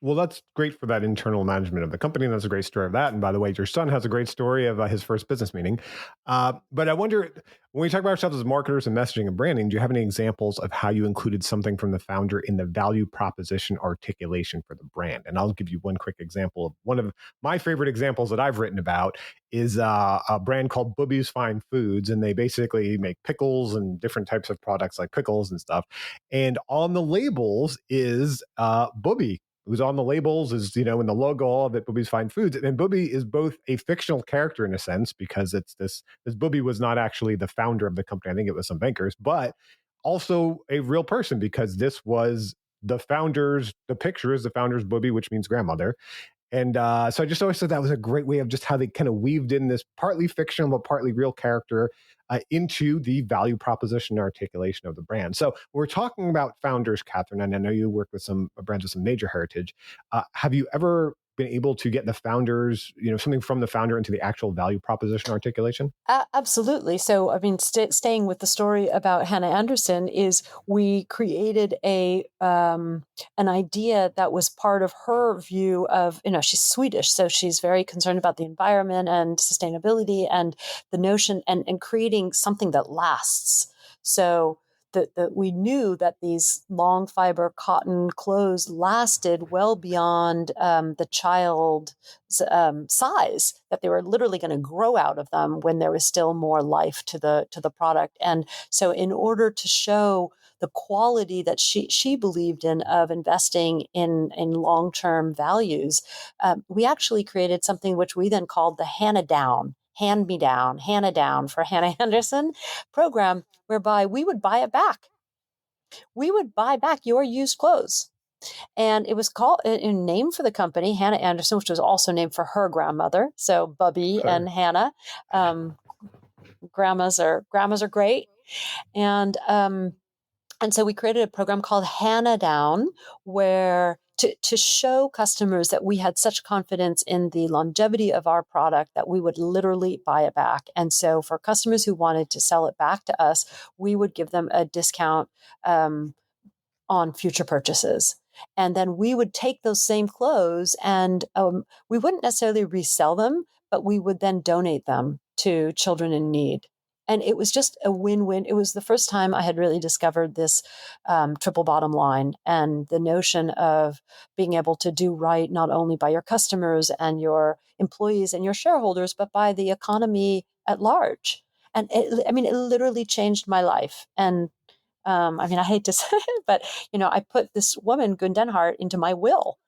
Well, that's great for that internal management of the company. And that's a great story of that. And by the way, your son has a great story of his first business meeting. But I wonder, when we talk about ourselves as marketers and messaging and branding, do you have any examples of how you included something from the founder in the value proposition articulation for the brand? And I'll give you one quick example. Of one of my favorite examples that I've written about is a brand called Booby's Fine Foods. And they basically make pickles and different types of products like pickles and stuff. And on the labels is Booby. Who's on the labels is, in the logo, all of it, Booby's Fine Foods. And Booby is both a fictional character in a sense, because it's this Booby was not actually the founder of the company. I think it was some bankers, but also a real person, because this was the picture is the founder's Booby, which means grandmother. And so I just always thought that was a great way of just how they kind of weaved in this partly fictional but partly real character into the value proposition articulation of the brand. So we're talking about founders, Catherine, and I know you work with some brands with some major heritage. Have you ever been able to get the founders, something from the founder into the actual value proposition articulation? Absolutely. So, I mean, staying with the story about Hannah Anderson, is we created an idea that was part of her view of, she's Swedish, so she's very concerned about the environment and sustainability, and the notion and creating something that lasts. So that we knew that these long fiber cotton clothes lasted well beyond the child size, that they were literally going to grow out of them when there was still more life to the product. And so in order to show the quality that she believed in of investing in long-term values, we actually created something which we then called the Hannah Down, Hand Me Down, Hannah Down for Hannah Anderson program, whereby we would buy it back. We would buy back your used clothes. And it was called a name for the company, Hannah Anderson, which was also named for her grandmother. So Bubby and Hannah, grandmas are great. And so we created a program called Hannah Down, where to show customers that we had such confidence in the longevity of our product that we would literally buy it back. And so for customers who wanted to sell it back to us, we would give them a discount on future purchases. And then we would take those same clothes, and we wouldn't necessarily resell them, but we would then donate them to children in need. And it was just a win-win. It was the first time I had really discovered this triple bottom line, and the notion of being able to do right, not only by your customers and your employees and your shareholders, but by the economy at large. And it literally changed my life. And I hate to say it, but I put this woman, Gundenhart, into my will.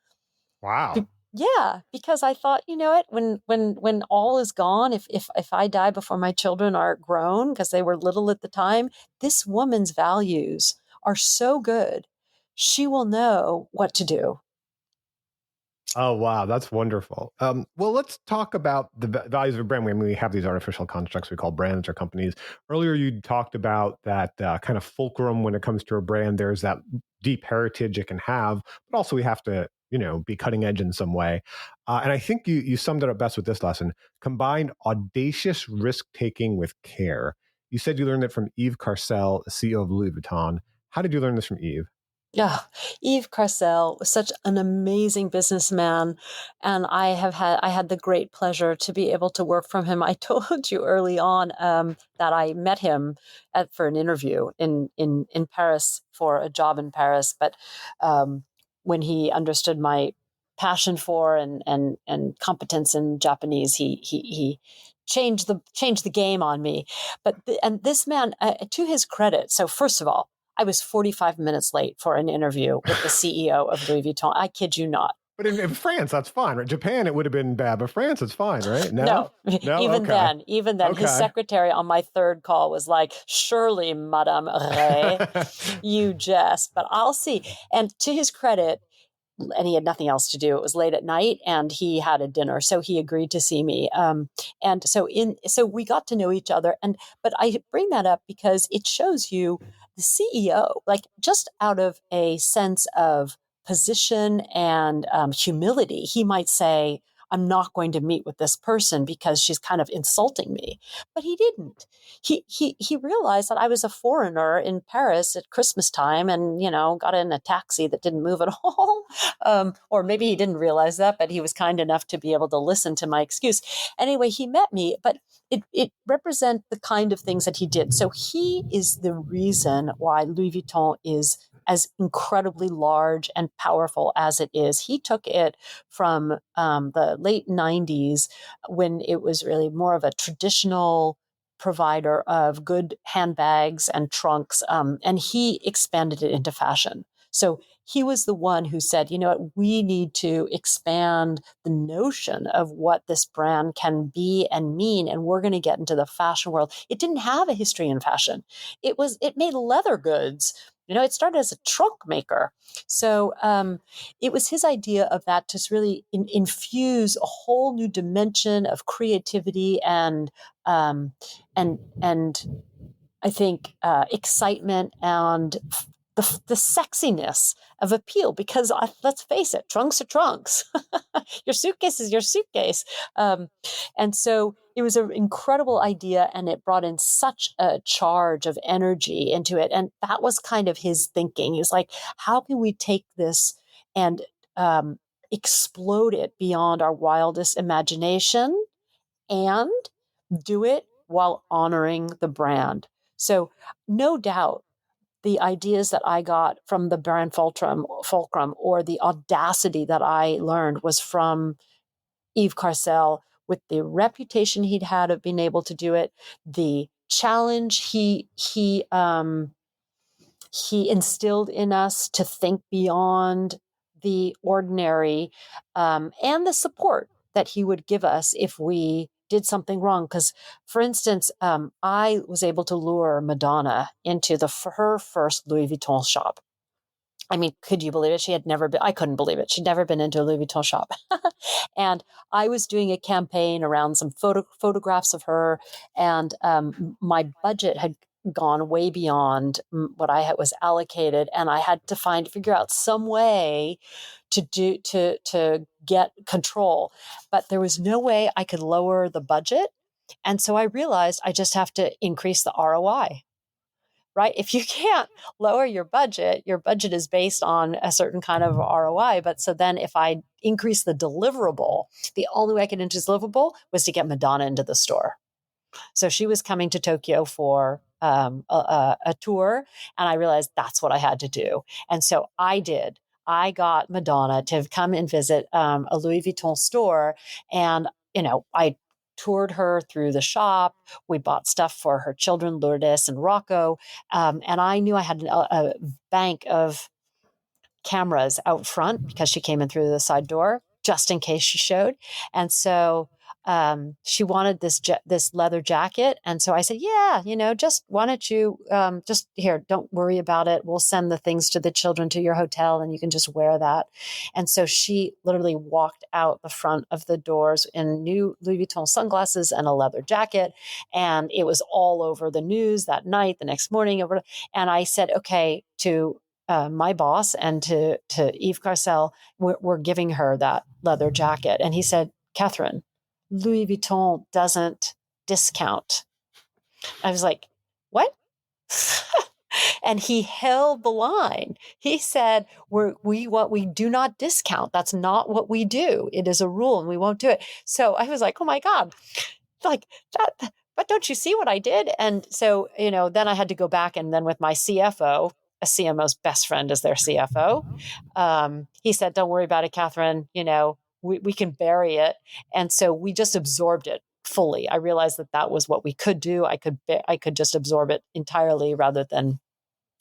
Wow. Yeah, because I thought, when all is gone, if I die before my children are grown, because they were little at the time, this woman's values are so good. She will know what to do. Oh, wow. That's wonderful. Well, let's talk about the values of a brand. When we have these artificial constructs we call brands or companies. Earlier, you talked about that kind of fulcrum when it comes to a brand. There's that deep heritage it can have, but also we have to, be cutting edge in some way. And I think you summed it up best with this lesson: combine audacious risk taking with care. You said you learned it from Eve Carcel, CEO of Louis Vuitton. How did you learn this from Eve? Yeah, Yves Carcel was such an amazing businessman, and I had the great pleasure to be able to work from him. I told you early on that I met him for an interview in Paris for a job in Paris, but when he understood my passion for and competence in Japanese, he changed the game on me. And this man, to his credit, so first of all, I was 45 minutes late for an interview with the CEO of Louis Vuitton. I kid you not. But in France, that's fine, right? Japan, it would have been bad, but France, it's fine, right? No? No, No? even Okay. then, his Okay. secretary on my third call was like, "Surely, Madame Ray, you jest." But I'll see. And to his credit, and he had nothing else to do. It was late at night, and he had a dinner, so he agreed to see me. And so we got to know each other. But I bring that up because it shows you the CEO, like just out of a sense of position and humility, he might say, "I'm not going to meet with this person because she's kind of insulting me." But he didn't. He realized that I was a foreigner in Paris at Christmas time, and got in a taxi that didn't move at all. Or maybe he didn't realize that, but he was kind enough to be able to listen to my excuse. Anyway, he met me, but it represents the kind of things that he did. So he is the reason why Louis Vuitton is as incredibly large and powerful as it is. He took it from the late 90s, when it was really more of a traditional provider of good handbags and trunks, and he expanded it into fashion. So he was the one who said, you know what, we need to expand the notion of what this brand can be and mean, and we're going to get into the fashion world. It didn't have a history in fashion. It made leather goods. It started as a trunk maker. So it was his idea of that to really infuse a whole new dimension of creativity and I think excitement and the sexiness of appeal, because let's face it, trunks are trunks. Your suitcase is your suitcase. And so it was an incredible idea, and it brought in such a charge of energy into it. And that was kind of his thinking. He was like, how can we take this and explode it beyond our wildest imagination and do it while honoring the brand? So, no doubt, the ideas that I got from the brand fulcrum, or the audacity that I learned, was from Yves Carcel, with the reputation he'd had of being able to do it, the challenge he instilled in us to think beyond the ordinary, and the support that he would give us if we did something wrong. Because, for instance, I was able to lure Madonna into her first Louis Vuitton shop. I mean, could you believe it? She had never been, I couldn't believe it. She'd never been into a Louis Vuitton shop. And I was doing a campaign around some photographs of her, and my budget had gone way beyond what was allocated. And I had to figure out some way to get control. But there was no way I could lower the budget. And so I realized I just have to increase the ROI. Right? If you can't lower your budget is based on a certain kind of ROI. But so then if I increase the deliverable, the only way I could increase deliverable was to get Madonna into the store. So she was coming to Tokyo for a tour, and I realized that's what I had to do. And so I did. I got Madonna to come and visit a Louis Vuitton store, and I toured her through the shop. We bought stuff for her children, Lourdes and Rocco, and I knew I had a bank of cameras out front because she came in through the side door just in case she showed. And so she wanted this leather jacket. And so I said, yeah, just why don't you just here, don't worry about it. We'll send the things to the children to your hotel and you can just wear that. And so she literally walked out the front of the doors in new Louis Vuitton sunglasses and a leather jacket. And it was all over the news that night, the next morning. And I said, okay, to my boss and to Yves Carcel, we're giving her that leather jacket. And he said, Catherine, Louis Vuitton doesn't discount. I was like, what? And he held the line. He said, we do not discount. That's not what we do. It is a rule and we won't do it. So I was like, oh my God, like that. But don't you see what I did? And so, then I had to go back and then with my CFO, a CMO's best friend is their CFO. He said, don't worry about it, Catherine. We can bury it. And so we just absorbed it fully. I realized that was what we could do. I could just absorb it entirely rather than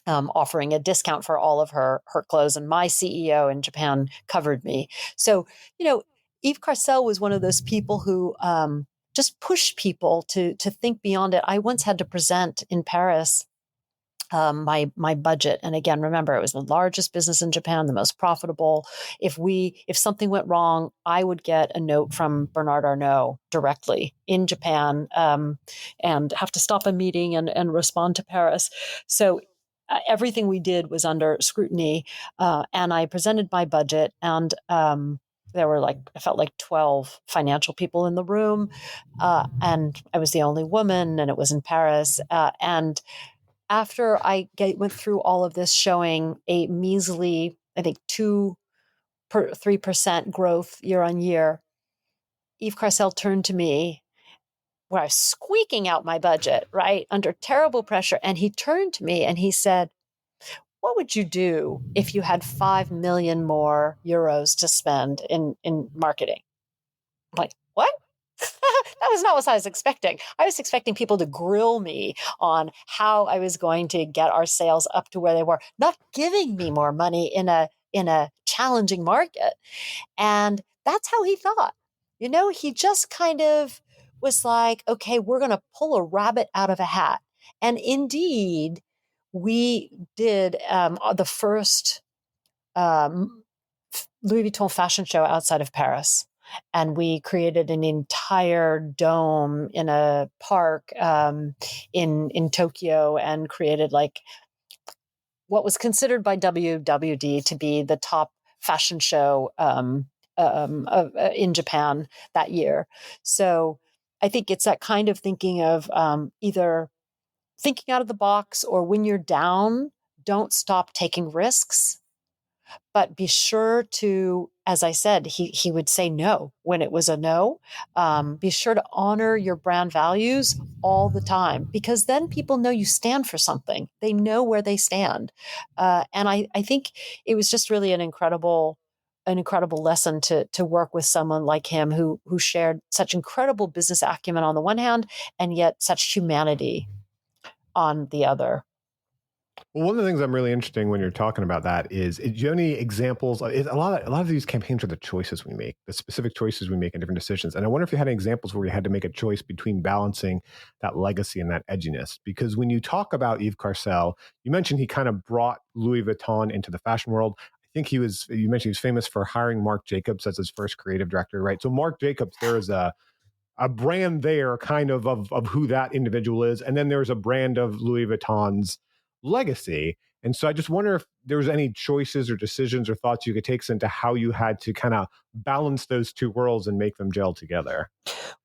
offering a discount for all of her clothes. And my CEO in Japan covered me. So, Yves Carcel was one of those people who just pushed people to think beyond it. I once had to present in Paris my budget. And again, remember, it was the largest business in Japan, the most profitable. If something went wrong, I would get a note from Bernard Arnault directly in Japan and have to stop a meeting and respond to Paris. So everything we did was under scrutiny. And I presented my budget and there were I felt like 12 financial people in the room. And I was the only woman and it was in Paris. And after I went through all of this showing a measly, I think 3% growth year on year, Yves Carcel turned to me where I was squeaking out my budget, right, under terrible pressure. And he turned to me and he said, what would you do if you had 5 million more euros to spend in marketing? I'm like, what? That was not what I was expecting. I was expecting people to grill me on how I was going to get our sales up to where they were, not giving me more money in a challenging market. And that's how he thought. He just kind of was like, okay, we're going to pull a rabbit out of a hat. And indeed, we did the first Louis Vuitton fashion show outside of Paris. And we created an entire dome in a park in Tokyo and created what was considered by WWD to be the top fashion show in Japan that year. So I think it's that kind of thinking of either thinking out of the box or when you're down, don't stop taking risks. But be sure to, as I said, he would say no when it was a no. Be sure to honor your brand values all the time because then people know you stand for something. They know where they stand. And I think it was just really an incredible lesson to work with someone like him who shared such incredible business acumen on the one hand and yet such humanity on the other. Well, one of the things I'm really interesting when you're talking about that is, do you have any examples? A lot of these campaigns are the choices we make, the specific choices we make in different decisions. And I wonder if you had any examples where you had to make a choice between balancing that legacy and that edginess. Because when you talk about Yves Carcel, you mentioned he kind of brought Louis Vuitton into the fashion world. I think you mentioned he was famous for hiring Marc Jacobs as his first creative director, right? So Marc Jacobs, there is a brand there kind of who that individual is. And then there's a brand of Louis Vuitton's legacy. And so I just wonder if there was any choices or decisions or thoughts you could take into how you had to kind of balance those two worlds and make them gel together.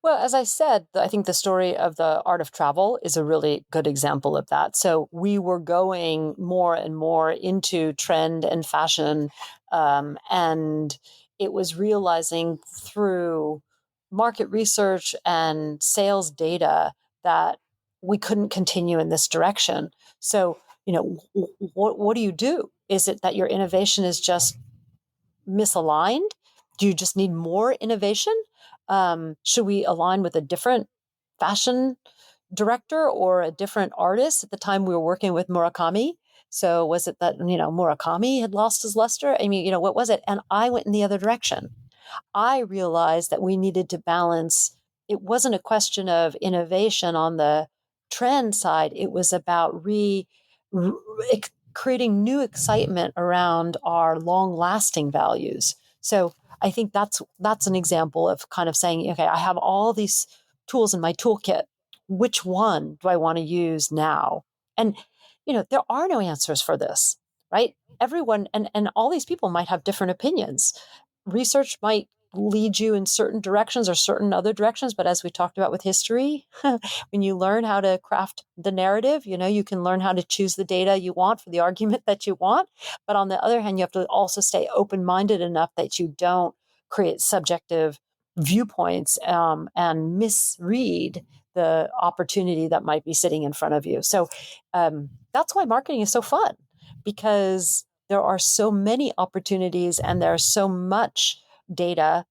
Well, as I said, I think the story of the art of travel is a really good example of that. So we were going more and more into trend and fashion, and it was realizing through market research and sales data that we couldn't continue in this direction. So, what do you do? Is it that your innovation is just misaligned? Do you just need more innovation? Should we align with a different fashion director or a different artist? At the time we were working with Murakami. So was it that, Murakami had lost his luster? I mean, what was it? And I went in the other direction. I realized that we needed to balance it wasn't a question of innovation on the trend side. It was about r- creating new excitement around our long-lasting values. So I think that's an example of kind of saying, okay, I have all these tools in my toolkit. Which one do I want to use now? And there are no answers for this, right? Everyone and all these people might have different opinions. Research might lead you in certain directions or certain other directions, but as we talked about with history, when you learn how to craft the narrative, you can learn how to choose the data you want for the argument that you want. But on the other hand, you have to also stay open-minded enough that you don't create subjective viewpoints and misread the opportunity that might be sitting in front of you. So that's why marketing is so fun, because there are so many opportunities and there's so much data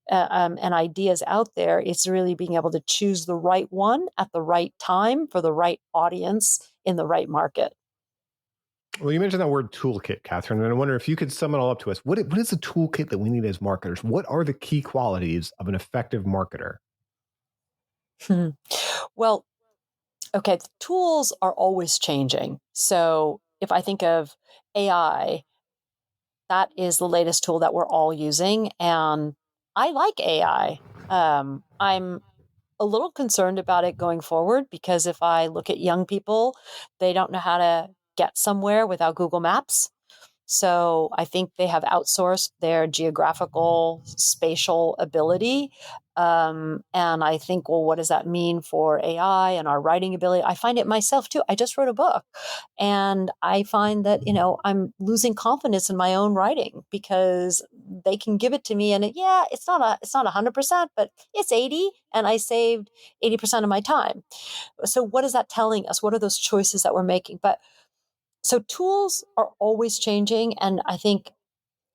and ideas out there. It's really being able to choose the right one at the right time for the right audience in the right market. Well, you mentioned that word toolkit, Catherine, and I wonder if you could sum it all up to us. What is the toolkit that we need as marketers? What are the key qualities of an effective marketer? Well, okay, the tools are always changing. So if I think of AI, that is the latest tool that we're all using. And I like AI. I'm a little concerned about it going forward, because if I look at young people, they don't know how to get somewhere without Google Maps. So I think they have outsourced their geographical, spatial ability. And I think, well, what does that mean for AI and our writing ability? I find it myself too. I just wrote a book, and I find that, I'm losing confidence in my own writing, because they can give it to me and it's not 100%, but it's 80, and I saved 80% of my time. So what is that telling us? What are those choices that we're making? But so tools are always changing. And I think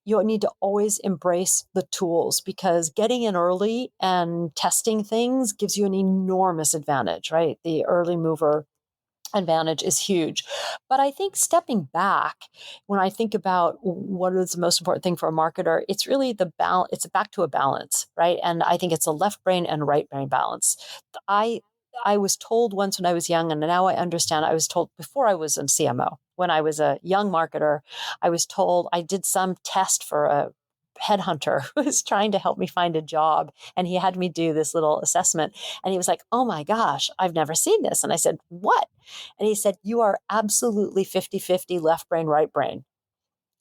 you need to always embrace the tools, because getting in early and testing things gives you an enormous advantage, right? The early mover advantage is huge. But I think stepping back, when I think about what is the most important thing for a marketer, it's really the balance. It's back to a balance, right? And I think it's a left brain and right brain balance. I I was told once when I was young, and now I understand. I was told before I was in CMO, when I was a young marketer, I was told I did some test for a headhunter who was trying to help me find a job. And he had me do this little assessment. And he was like, "Oh my gosh, I've never seen this." And I said, "What?" And he said, "You are absolutely 50-50 left brain, right brain."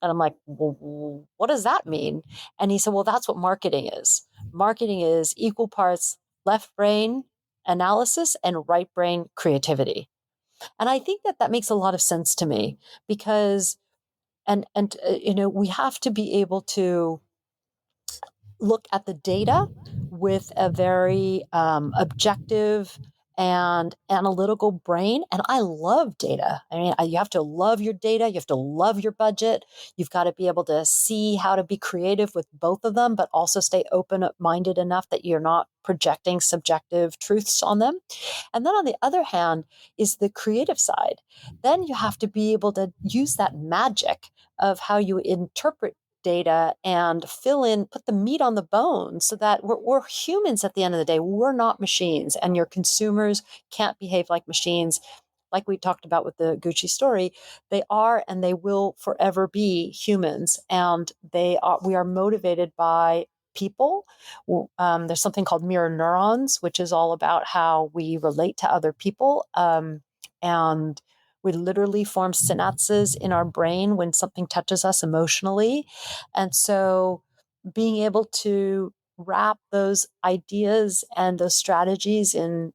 And I'm like, "Well, what does that mean?" And he said, "Well, that's what marketing is. Marketing is equal parts left brain analysis and right brain creativity." And I think that makes a lot of sense to me, because we have to be able to look at the data with a very objective and analytical brain. And I love data. I mean, you have to love your data. You have to love your budget. You've got to be able to see how to be creative with both of them, but also stay open-minded enough that you're not projecting subjective truths on them. And then on the other hand is the creative side. Then you have to be able to use that magic of how you interpret data and put the meat on the bone, so that we're humans at the end of the day. We're not machines, and your consumers can't behave like machines. Like we talked about with the Gucci story, they are and they will forever be humans, and we are motivated by people. There's something called mirror neurons, which is all about how we relate to other people. And we literally form synapses in our brain when something touches us emotionally. And so being able to wrap those ideas and those strategies in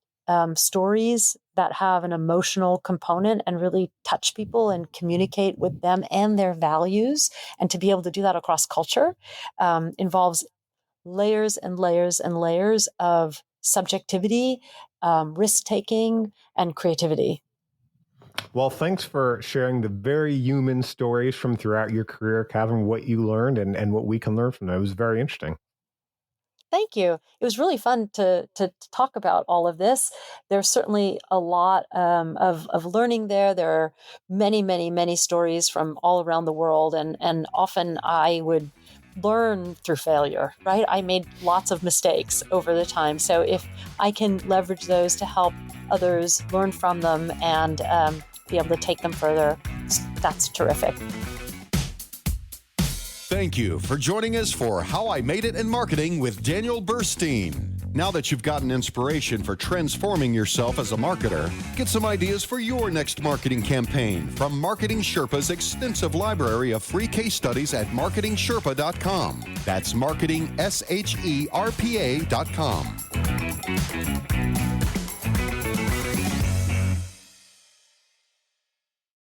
stories that have an emotional component and really touch people and communicate with them and their values, and to be able to do that across culture, involves layers and layers and layers of subjectivity, risk taking, and creativity. Well, thanks for sharing the very human stories from throughout your career, Catherine, what you learned and what we can learn from them. It was very interesting. Thank you. It was really fun to talk about all of this. There's certainly a lot of learning there. There are many, many, many stories from all around the world, and often I would learn through failure, right? I made lots of mistakes over the time. So if I can leverage those to help others learn from them and be able to take them further, that's terrific. Thank you for joining us for How I Made It in Marketing with Daniel Burstein. Now that you've gotten inspiration for transforming yourself as a marketer, get some ideas for your next marketing campaign from Marketing Sherpa's extensive library of free case studies at marketingsherpa.com. That's marketingsherpa.com.